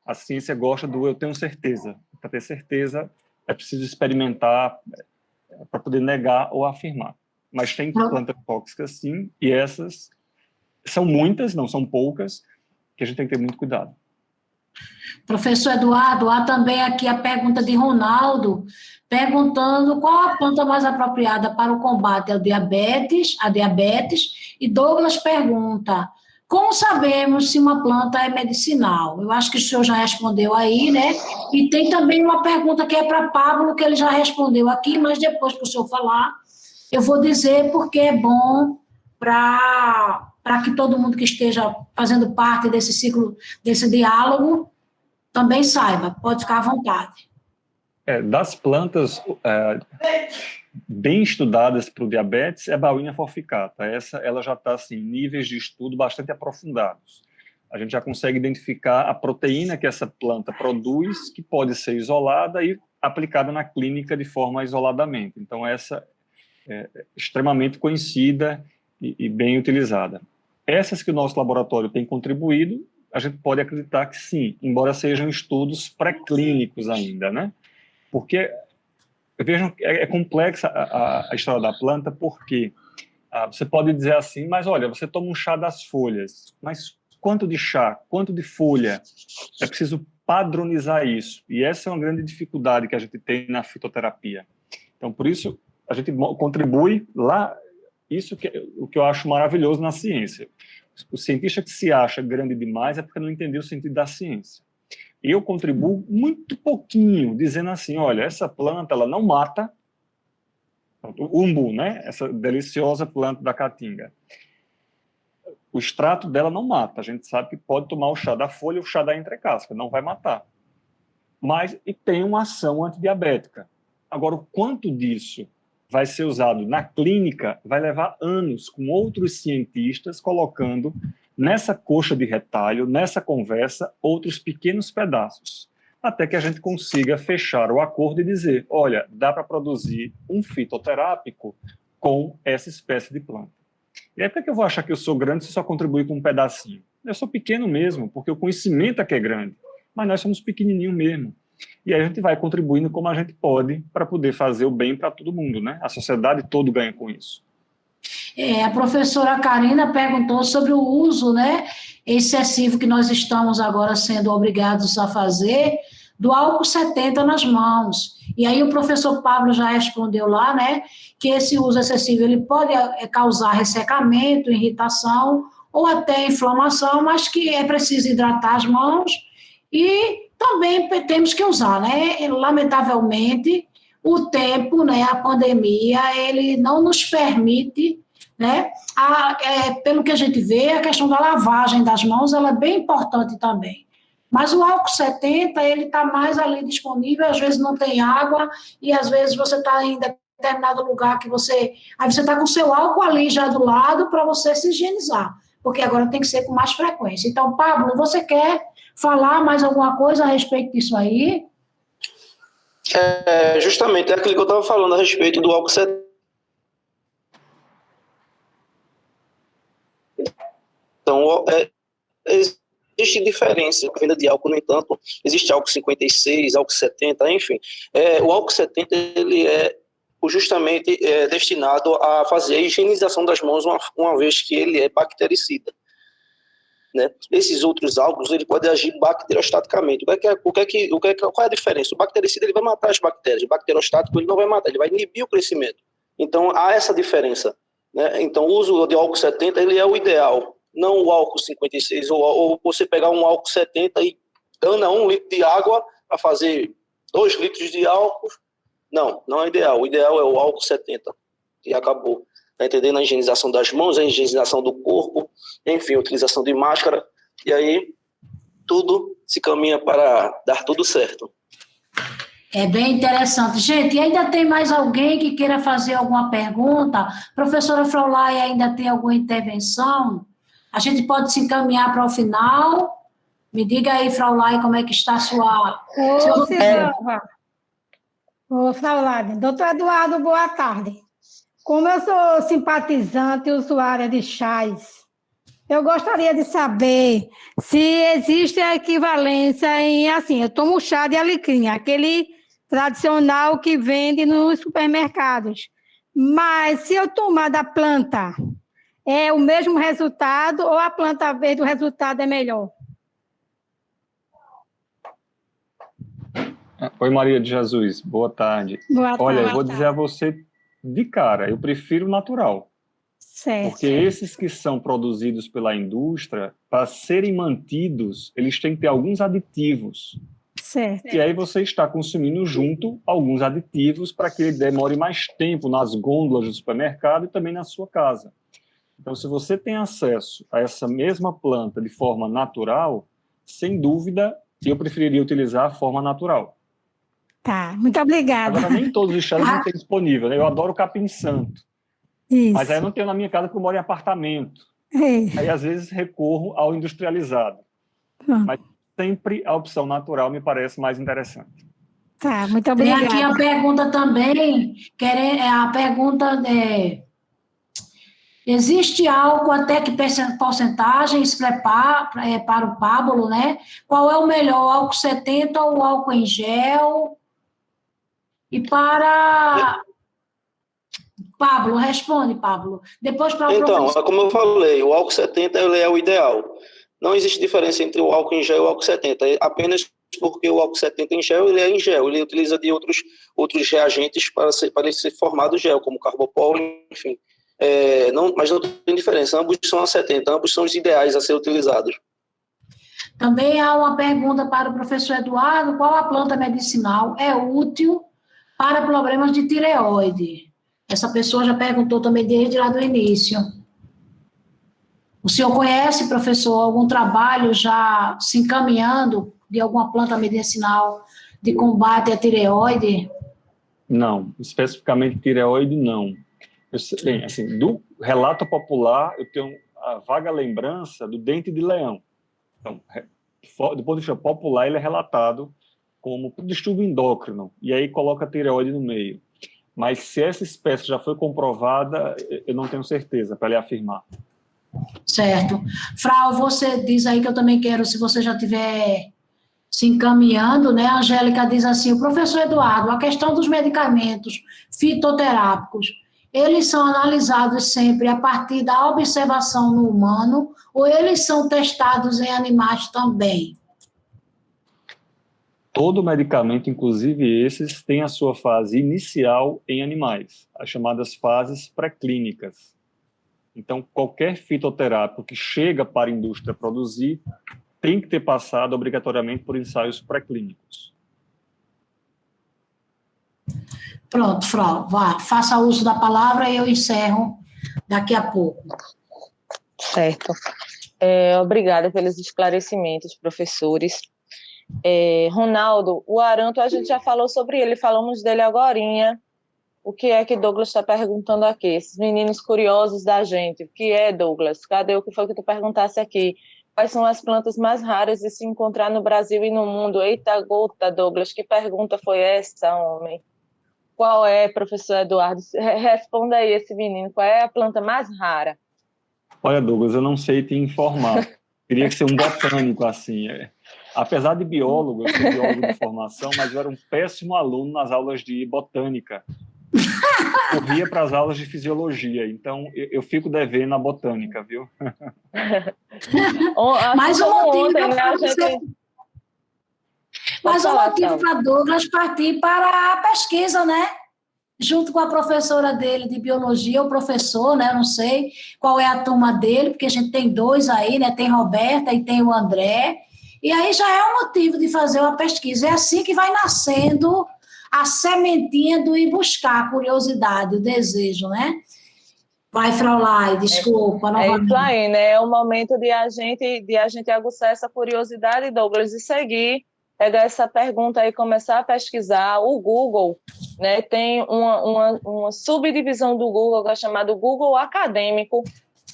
A ciência gosta do eu tenho certeza. Para ter certeza, é preciso experimentar para poder negar ou afirmar. Mas tem plantas tóxicas, sim, e essas são muitas, não são poucas, que a gente tem que ter muito cuidado. Professor Eduardo, há também aqui a pergunta de Ronaldo, perguntando qual a planta mais apropriada para o combate à diabetes, e Douglas pergunta, como sabemos se uma planta é medicinal? Eu acho que o senhor já respondeu aí, né? E tem também uma pergunta que é para Pablo, que ele já respondeu aqui, mas depois que o senhor falar, eu vou dizer porque é bom para que todo mundo que esteja fazendo parte desse ciclo, desse diálogo, também saiba. Pode ficar à vontade. Das plantas bem estudadas para o diabetes é a Bauhinia forficata. Ela já está assim, em níveis de estudo bastante aprofundados. A gente já consegue identificar a proteína que essa planta produz, que pode ser isolada e aplicada na clínica de forma isoladamente. Então, essa é extremamente conhecida e bem utilizada. Essas que o nosso laboratório tem contribuído, a gente pode acreditar que sim, embora sejam estudos pré-clínicos ainda, né? Porque, vejam, é complexa a história da planta, porque você pode dizer assim, mas olha, você toma um chá das folhas, mas quanto de chá, quanto de folha? É preciso padronizar isso, e essa é uma grande dificuldade que a gente tem na fitoterapia. Então, por isso, a gente contribui lá, o que eu acho maravilhoso na ciência. O cientista que se acha grande demais é porque não entendeu o sentido da ciência. Eu contribuo muito pouquinho, dizendo assim, olha, essa planta, ela não mata, o umbu, né? Essa deliciosa planta da caatinga. O extrato dela não mata, a gente sabe que pode tomar o chá da folha e o chá da entrecasca, não vai matar. Mas e tem uma ação antidiabética. Agora, o quanto disso vai ser usado na clínica vai levar anos com outros cientistas colocando nessa coxa de retalho, nessa conversa, outros pequenos pedaços, até que a gente consiga fechar o acordo e dizer, olha, dá para produzir um fitoterápico com essa espécie de planta. E aí, por que eu vou achar que eu sou grande se só contribuir com um pedacinho? Eu sou pequeno mesmo, porque o conhecimento é que é grande, mas nós somos pequenininho mesmo. E aí a gente vai contribuindo como a gente pode para poder fazer o bem para todo mundo, né? A sociedade toda ganha com isso. A professora Karina perguntou sobre o uso, né, excessivo que nós estamos agora sendo obrigados a fazer do álcool 70 nas mãos. E aí o professor Pablo já respondeu lá, né, que esse uso excessivo ele pode causar ressecamento, irritação ou até inflamação, mas que é preciso hidratar as mãos e também temos que usar, né? Lamentavelmente, o tempo, né, a pandemia, ele não nos permite, né? Pelo que a gente vê, a questão da lavagem das mãos, ela é bem importante também. Mas o álcool 70, ele está mais ali disponível, às vezes não tem água, e às vezes você está em determinado lugar que aí você está com o seu álcool ali já do lado para você se higienizar, porque agora tem que ser com mais frequência. Então, Pablo, você quer falar mais alguma coisa a respeito disso aí? Justamente, é aquilo que eu estava falando a respeito do álcool 70. Então, existe diferença na venda de álcool, no entanto, existe álcool 56, álcool 70, enfim. O álcool 70, ele é justamente destinado a fazer a higienização das mãos, uma vez que ele é bactericida. Né? Esses outros álcools, ele pode agir bacteriostaticamente. Qual é a diferença? O bactericida, ele vai matar as bactérias. O bacteriostático, ele não vai matar, ele vai inibir o crescimento. Então, há essa diferença. Né? Então, o uso de álcool 70, ele é o ideal, não o álcool 56, ou você pegar um álcool 70 e dana 1 litro de água para fazer 2 litros de álcool. Não é ideal. O ideal é o álcool 70. E acabou. Tá entendendo? A higienização das mãos, a higienização do corpo, enfim, a utilização de máscara. E aí, tudo se caminha para dar tudo certo. É bem interessante. Gente, e ainda tem mais alguém que queira fazer alguma pergunta? Professora Fraulay, ainda tem alguma intervenção? A gente pode se encaminhar para o final? Me diga aí, Fraulay, como é que está a sua... Ô, Fraulay, doutor Eduardo, boa tarde. Como eu sou simpatizante e usuária de chás, eu gostaria de saber se existe a equivalência em, assim, eu tomo chá de alecrim, aquele tradicional que vende nos supermercados. Mas se eu tomar da planta, é o mesmo resultado ou a planta verde o resultado é melhor? Oi, Maria de Jesus, boa tarde. Boa tarde. Olha, eu vou dizer a você de cara, eu prefiro o natural. Certo. Porque esses que são produzidos pela indústria, para serem mantidos, eles têm que ter alguns aditivos. Certo. E aí você está consumindo junto alguns aditivos para que ele demore mais tempo nas gôndolas do supermercado e também na sua casa. Então, se você tem acesso a essa mesma planta de forma natural, sem dúvida, eu preferiria utilizar a forma natural. Tá, muito obrigada. Agora, nem todos os chás não tem disponível, né? Eu adoro capim santo. Isso. Mas aí eu não tenho na minha casa porque eu moro em apartamento. Aí, às vezes, recorro ao industrializado. Mas sempre a opção natural me parece mais interessante. Tá, muito obrigada. Tem aqui a pergunta também, existe álcool até que porcentagem para o Pablo, né? Qual é o melhor, álcool 70 ou álcool em gel? E para... Pablo, responde, Pablo. Depois para o Então, professor. como eu falei, o álcool 70 ele é o ideal. Não existe diferença entre o álcool em gel e o álcool 70. Apenas porque o álcool 70 em gel, ele é em gel. Ele utiliza de outros reagentes para ele ser formado gel, como carbopol, enfim. Mas não tem diferença. Ambos são a 70. Ambos são os ideais a ser utilizados. Também há uma pergunta para o professor Eduardo. Qual a planta medicinal é útil para problemas de tireoide? Essa pessoa já perguntou também desde lá do início. O senhor conhece, professor, algum trabalho já se encaminhando de alguma planta medicinal de combate à tireoide? Não, especificamente tireoide, não. Bem, assim, do relato popular, eu tenho a vaga lembrança do dente de leão. Então, do ponto de vista popular, ele é relatado como distúrbio endócrino, e aí coloca a tireoide no meio. Mas se essa espécie já foi comprovada, eu não tenho certeza para lhe afirmar. Certo. Frau, você diz aí que eu também quero, se você já estiver se encaminhando, né? A Angélica diz assim, o professor Eduardo, a questão dos medicamentos fitoterápicos, eles são analisados sempre a partir da observação no humano ou eles são testados em animais também? Todo medicamento, inclusive esses, tem a sua fase inicial em animais, as chamadas fases pré-clínicas. Então, qualquer fitoterápico que chega para a indústria produzir tem que ter passado obrigatoriamente por ensaios pré-clínicos. Pronto, Frau, vá, faça uso da palavra e eu encerro daqui a pouco. Certo. Obrigada pelos esclarecimentos, professores. Ronaldo, o Aranto, a gente já falou sobre ele, falamos dele agorinha. O que é que Douglas está perguntando aqui? Esses meninos curiosos da gente. O que é, Douglas? Cadê o que foi que tu perguntasse aqui? Quais são as plantas mais raras de se encontrar no Brasil e no mundo? Eita gota, Douglas, que pergunta foi essa, homem? Qual é, professor Eduardo? Responda aí esse menino. Qual é a planta mais rara? Olha, Douglas, eu não sei te informar. Teria que ser um botânico, assim. Apesar de biólogo, eu sou biólogo de formação, mas eu era um péssimo aluno nas aulas de botânica. Corria para as aulas de fisiologia, então eu fico devendo a botânica, viu? Mas o motivo Então. para Douglas partir para a pesquisa, né? Junto com a professora dele de biologia, o professor, né? Eu não sei qual é a turma dele, porque a gente tem 2 aí, né? Tem Roberta e tem o André. E aí já é um motivo de fazer uma pesquisa. É assim que vai nascendo a sementinha do ir buscar, a curiosidade, o desejo, né? Vai, Fraulai, desculpa. É isso aí, né? É o momento de a gente aguçar essa curiosidade, Douglas, e seguir, pegar essa pergunta aí, começar a pesquisar. O Google, né, tem uma subdivisão do Google que é chamado Google Acadêmico,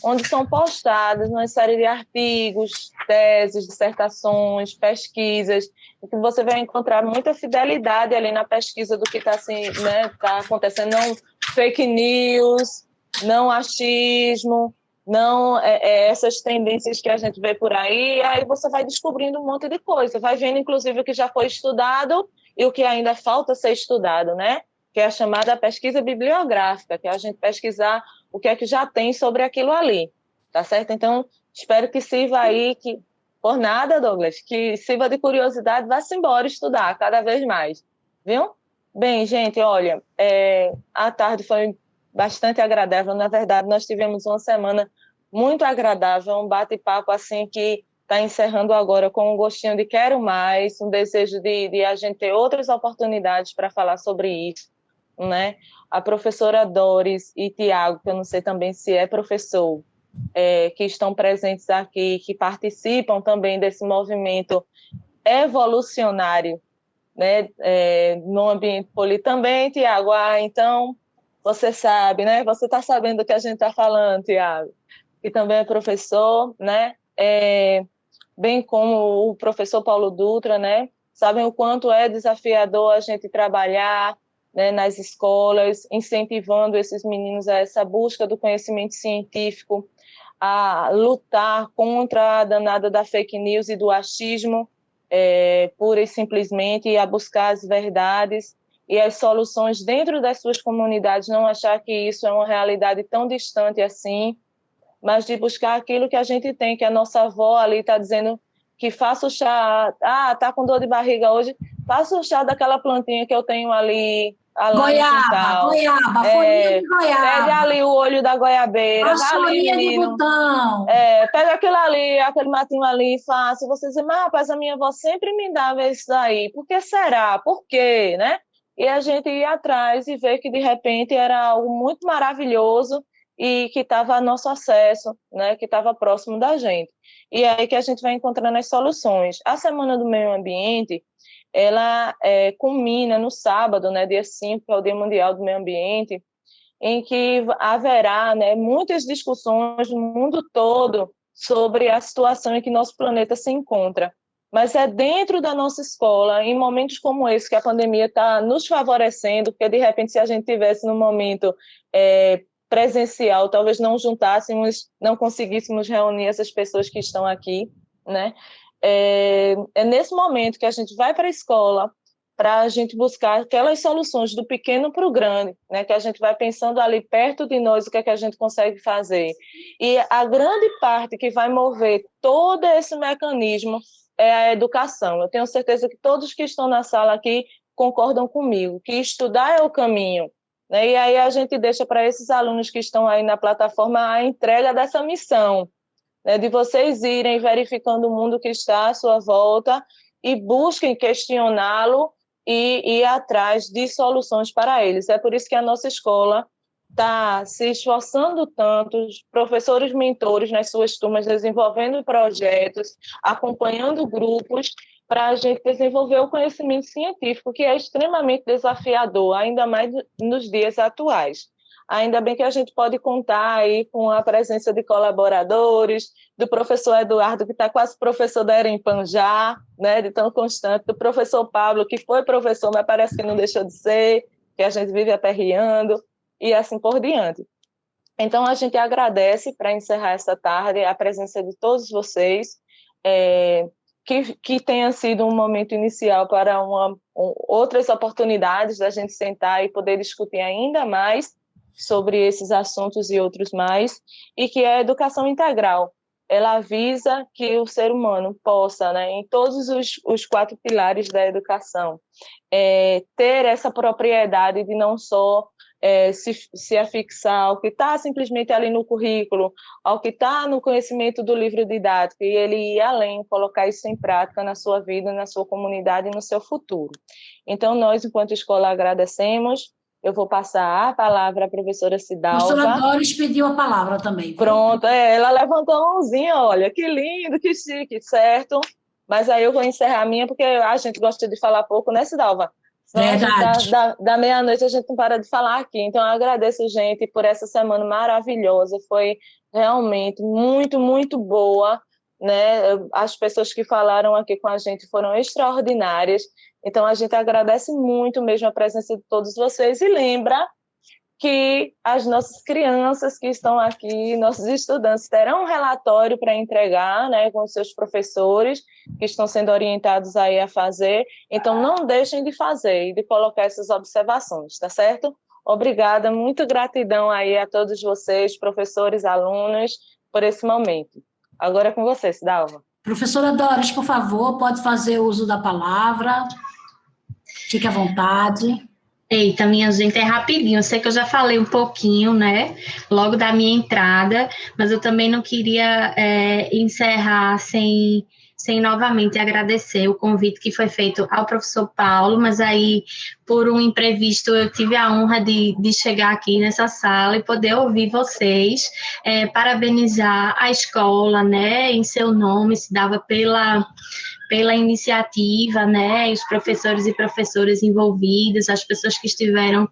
onde são postadas uma série de artigos, teses, dissertações, pesquisas, e que você vai encontrar muita fidelidade ali na pesquisa do que está assim, né, tá acontecendo, não fake news, não achismo, não essas tendências que a gente vê por aí, aí você vai descobrindo um monte de coisa, vai vendo inclusive o que já foi estudado e o que ainda falta ser estudado, né? Que é a chamada pesquisa bibliográfica, que é a gente pesquisar o que é que já tem sobre aquilo ali, tá certo? Então, espero que sirva aí, que por nada, Douglas, que sirva de curiosidade, vá-se embora estudar cada vez mais, viu? Bem, gente, olha, a tarde foi bastante agradável, na verdade, nós tivemos uma semana muito agradável, um bate-papo assim que está encerrando agora com um gostinho de quero mais, um desejo de a gente ter outras oportunidades para falar sobre isso, né? A professora Doris e Tiago, que eu não sei também se é professor, que estão presentes aqui, que participam também desse movimento evolucionário, né? No ambiente político também, Tiago. Então, você sabe, né? Você está sabendo do que a gente está falando, Tiago, que também é professor, né? Bem como o professor Paulo Dutra, né? Sabem o quanto é desafiador a gente trabalhar, né, nas escolas, incentivando esses meninos a essa busca do conhecimento científico, a lutar contra a danada da fake news e do achismo, pura e simplesmente, e a buscar as verdades e as soluções dentro das suas comunidades, não achar que isso é uma realidade tão distante assim, mas de buscar aquilo que a gente tem, que a nossa avó ali está dizendo que faça o chá, tá com dor de barriga hoje, faça o chá daquela plantinha que eu tenho ali Goiaba, folhinha de goiaba. Pega ali o olho da goiabeira, vassourinha de botão. Pega aquilo ali, aquele matinho ali e faça. E você diz, mas rapaz, a minha avó sempre me dava isso daí. Por que será? Por quê, né? E a gente ia atrás e ver que de repente era algo muito maravilhoso e que estava a nosso acesso, né? Que estava próximo da gente. E é aí que a gente vai encontrando as soluções. A Semana do Meio Ambiente, ela culmina no sábado, né, dia 5, que é o Dia Mundial do Meio Ambiente, em que haverá, né, muitas discussões no mundo todo sobre a situação em que nosso planeta se encontra. Mas é dentro da nossa escola, em momentos como esse, que a pandemia está nos favorecendo, porque de repente se a gente tivesse num momento presencial, talvez não juntássemos, não conseguíssemos reunir essas pessoas que estão aqui, né? É nesse momento que a gente vai para a escola para a gente buscar aquelas soluções do pequeno para o grande, né? Que a gente vai pensando ali perto de nós o que é que a gente consegue fazer. E a grande parte que vai mover todo esse mecanismo é a educação. Eu tenho certeza que todos que estão na sala aqui concordam comigo, que estudar é o caminho, né? E aí a gente deixa para esses alunos que estão aí na plataforma a entrega dessa missão, né, de vocês irem verificando o mundo que está à sua volta e busquem questioná-lo e ir atrás de soluções para eles. É por isso que a nossa escola está se esforçando tanto, os professores mentores nas suas turmas, desenvolvendo projetos, acompanhando grupos, para a gente desenvolver o conhecimento científico, que é extremamente desafiador, ainda mais nos dias atuais. Ainda bem que a gente pode contar aí com a presença de colaboradores, do professor Eduardo, que está quase professor da Erempan já, né, de tão constante, do professor Pablo, que foi professor, mas parece que não deixou de ser, que a gente vive aperreando, e assim por diante. Então, a gente agradece, para encerrar essa tarde, a presença de todos vocês, que tenha sido um momento inicial para outras oportunidades da gente sentar e poder discutir ainda mais sobre esses assuntos e outros mais, e que a educação integral, ela visa que o ser humano possa, né, em todos os 4 pilares da educação, ter essa propriedade de não só se afixar ao que está simplesmente ali no currículo, ao que está no conhecimento do livro didático, e ele ir além, colocar isso em prática na sua vida, na sua comunidade e no seu futuro. Então, nós, enquanto escola, agradecemos. Eu vou passar a palavra à professora Cidalva. A professora Doris pediu a palavra também. Viu? Pronto, ela levantou a mãozinha, olha, que lindo, que chique, certo? Mas aí eu vou encerrar a minha, porque a gente gosta de falar pouco, né, Cidalva? Verdade. Da meia-noite a gente não para de falar aqui. Então, eu agradeço, gente, por essa semana maravilhosa. Foi realmente muito, muito boa, né? As pessoas que falaram aqui com a gente foram extraordinárias. Então, a gente agradece muito mesmo a presença de todos vocês e lembra que as nossas crianças que estão aqui, nossos estudantes, terão um relatório para entregar, né, com os seus professores, que estão sendo orientados aí a fazer. Então, não deixem de fazer e de colocar essas observações, tá certo? Obrigada, muito gratidão aí a todos vocês, professores, alunos, por esse momento. Agora é com você, Cidalva. Professora Doris, por favor, pode fazer uso da palavra. Fique à vontade. Eita, minha gente, é rapidinho. Eu sei que eu já falei um pouquinho, né, logo da minha entrada, mas eu também não queria encerrar sem novamente agradecer o convite que foi feito ao professor Paulo, mas aí, por um imprevisto, eu tive a honra de chegar aqui nessa sala e poder ouvir vocês, parabenizar a escola, né, em seu nome, se dava pela iniciativa, né, os professores e professoras envolvidos, as pessoas que estiveram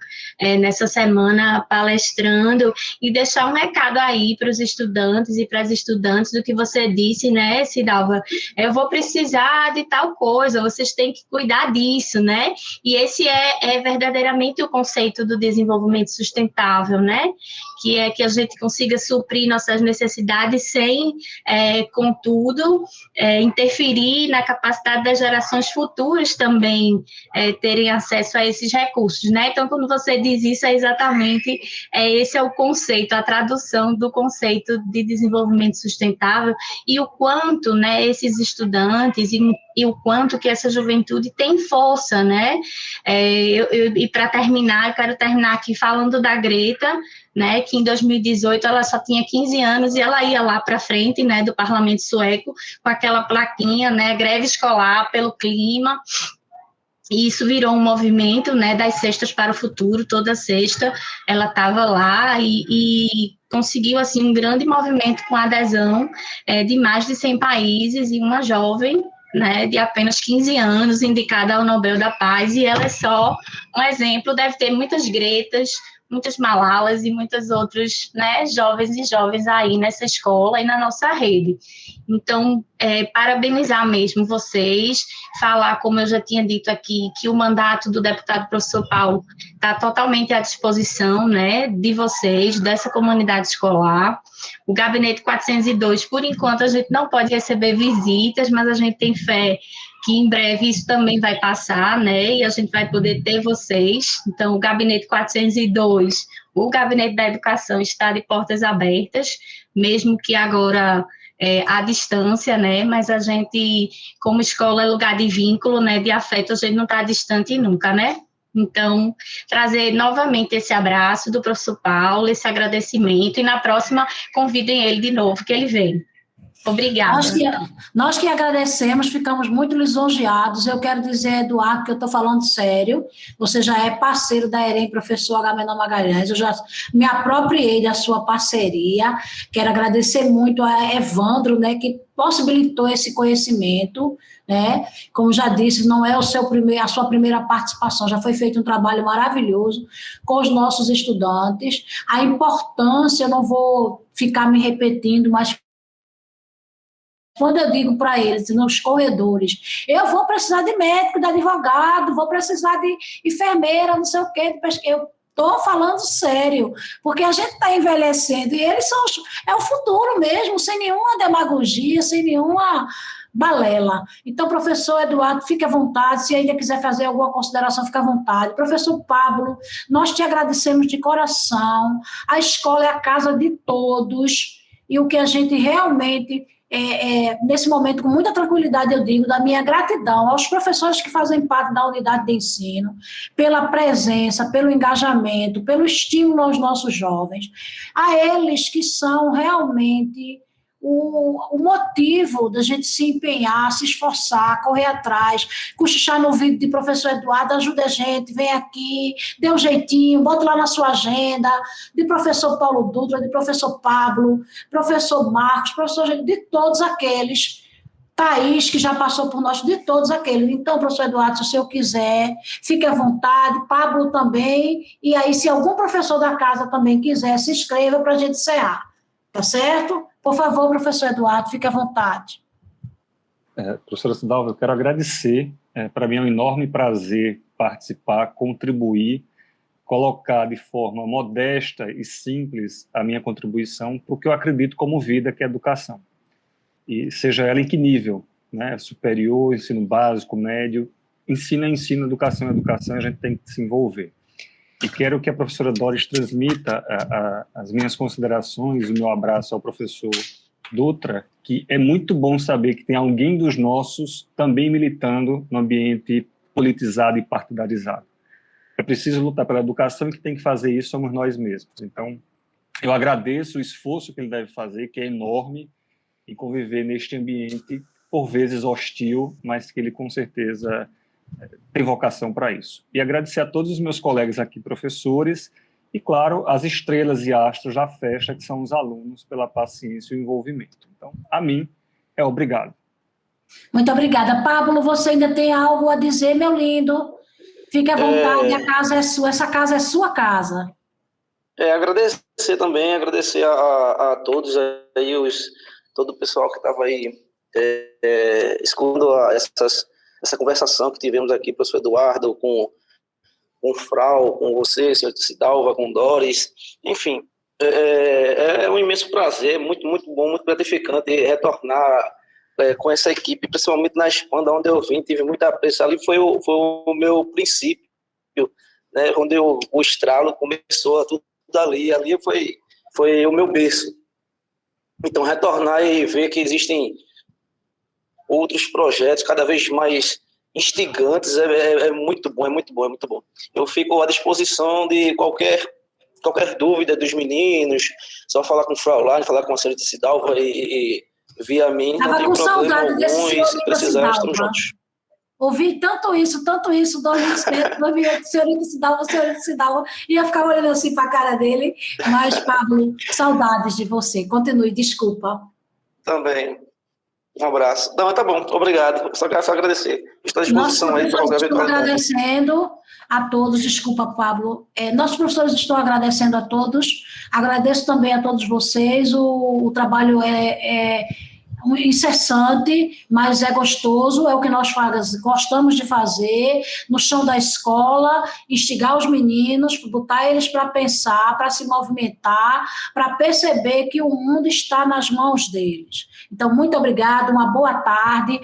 nessa semana palestrando, e deixar um recado aí para os estudantes e para as estudantes do que você disse, né, Cidalva, eu vou precisar de tal coisa, vocês têm que cuidar disso, né, e esse é verdadeiramente o conceito do desenvolvimento sustentável, né, que é que a gente consiga suprir nossas necessidades sem, contudo, interferir na capacidade das gerações futuras também terem acesso a esses recursos, né? Então, quando você diz isso, exatamente esse é o conceito, a tradução do conceito de desenvolvimento sustentável e o quanto, né, esses estudantes e o quanto que essa juventude tem força, né? E para terminar, eu quero terminar aqui falando da Greta, né, que em 2018 ela só tinha 15 anos e ela ia lá para frente, né, do parlamento sueco com aquela plaquinha, né, greve escolar pelo clima, e isso virou um movimento, né, das cestas para o futuro. Toda sexta ela estava lá e conseguiu, assim, um grande movimento com adesão de mais de 100 países e uma jovem, né, de apenas 15 anos, indicada ao Nobel da Paz, e ela é só um exemplo, deve ter muitas Gretas, muitas Malalas e muitos outros, né, jovens e jovens aí nessa escola e na nossa rede. Então, parabenizar mesmo vocês, falar, como eu já tinha dito aqui, que o mandato do deputado professor Paulo está totalmente à disposição, né, de vocês, dessa comunidade escolar. O Gabinete 402, por enquanto, a gente não pode receber visitas, mas a gente tem fé que em breve isso também vai passar, né, e a gente vai poder ter vocês. Então, o Gabinete 402, o Gabinete da Educação está de portas abertas, mesmo que agora à distância, né, mas a gente, como escola, é lugar de vínculo, né, de afeto, a gente não está distante nunca, né? Então, trazer novamente esse abraço do professor Paulo, esse agradecimento, e na próxima convidem ele de novo, que ele vem. Obrigada. Nós que agradecemos, ficamos muito lisonjeados. Eu quero dizer, Eduardo, que eu estou falando sério, você já é parceiro da EREM, professor Agamenon Magalhães, eu já me apropriei da sua parceria. Quero agradecer muito a Evandro, né, que possibilitou esse conhecimento, né? Como já disse, não é a sua primeira participação, já foi feito um trabalho maravilhoso com os nossos estudantes. A importância, eu não vou ficar me repetindo, mas quando eu digo para eles, nos corredores, eu vou precisar de médico, de advogado, vou precisar de enfermeira, não sei o quê, eu estou falando sério, porque a gente está envelhecendo e eles é o futuro mesmo, sem nenhuma demagogia, sem nenhuma balela. Então, professor Eduardo, fique à vontade, se ainda quiser fazer alguma consideração, fique à vontade. Professor Pablo, nós te agradecemos de coração, a escola é a casa de todos, e o que a gente realmente... nesse momento, com muita tranquilidade, eu digo da minha gratidão aos professores que fazem parte da unidade de ensino, pela presença, pelo engajamento, pelo estímulo aos nossos jovens, a eles que são realmente o motivo da gente se empenhar, se esforçar, correr atrás, cochichar no ouvido de professor Eduardo, ajuda a gente, vem aqui, dê um jeitinho, bota lá na sua agenda, de professor Paulo Dutra, de professor Pablo, professor Marcos, professor de todos aqueles, Thaís, que já passou por nós, de todos aqueles. Então, professor Eduardo, se o senhor quiser, fique à vontade, Pablo também, e aí se algum professor da casa também quiser, se inscreva para a gente encerrar, tá certo? Por favor, professor Eduardo, fique à vontade. Professora Cidalva, eu quero agradecer. Para mim é um enorme prazer participar, contribuir, colocar de forma modesta e simples a minha contribuição para o que eu acredito como vida, que é a educação. E seja ela em que nível, né? Superior, ensino básico, médio, ensino é ensino, educação é educação, a gente tem que se envolver. E quero que a professora Doris transmita as minhas considerações, o meu abraço ao professor Dutra, que é muito bom saber que tem alguém dos nossos também militando no ambiente politizado e partidarizado. É preciso lutar pela educação e que tem que fazer isso somos nós mesmos. Então, eu agradeço o esforço que ele deve fazer, que é enorme, em conviver neste ambiente, por vezes hostil, mas que ele com certeza tem vocação para isso. E agradecer a todos os meus colegas aqui, professores, e, claro, as estrelas e astros da festa, que são os alunos, pela paciência e o envolvimento. Então, a mim, obrigado. Muito obrigada. Pablo, você ainda tem algo a dizer, meu lindo? Fique à vontade, a casa é sua, essa casa é sua casa. Agradecer também, agradecer a todos aí, todo o pessoal que estava aí escutando essa conversação que tivemos aqui, professor Eduardo, com o Frau, com você, senhor Cidalva, com Doris, enfim, é um imenso prazer, muito, muito bom, muito gratificante retornar com essa equipe, principalmente na Expanda, onde eu vim, tive muita apreço, ali foi o meu princípio, né, onde o estralo começou, tudo ali foi o meu berço. Então, retornar e ver que existem outros projetos cada vez mais instigantes é muito bom, é muito bom, é muito bom. Eu fico à disposição de qualquer dúvida dos meninos, só falar com o Fraulein, falar com a senhora Cidalva e via mim, não tem problema algum, e se precisar, estamos juntos. Ouvi tanto isso, 2007, 2008, senhorita Cidalva, ia ficar olhando assim para a cara dele, mas, Pablo, saudades de você. Continue, desculpa. Também. Um abraço. Não, tá bom, obrigado. Só agradecer. Estou à disposição aí para qualquer vez. Estou agradecendo a todos, desculpa, Pablo. Nossos professores estão agradecendo a todos. Agradeço também a todos vocês. O trabalho é incessante, mas é gostoso, é o que nós gostamos de fazer, no chão da escola, instigar os meninos, botar eles para pensar, para se movimentar, para perceber que o mundo está nas mãos deles. Então, muito obrigada, uma boa tarde.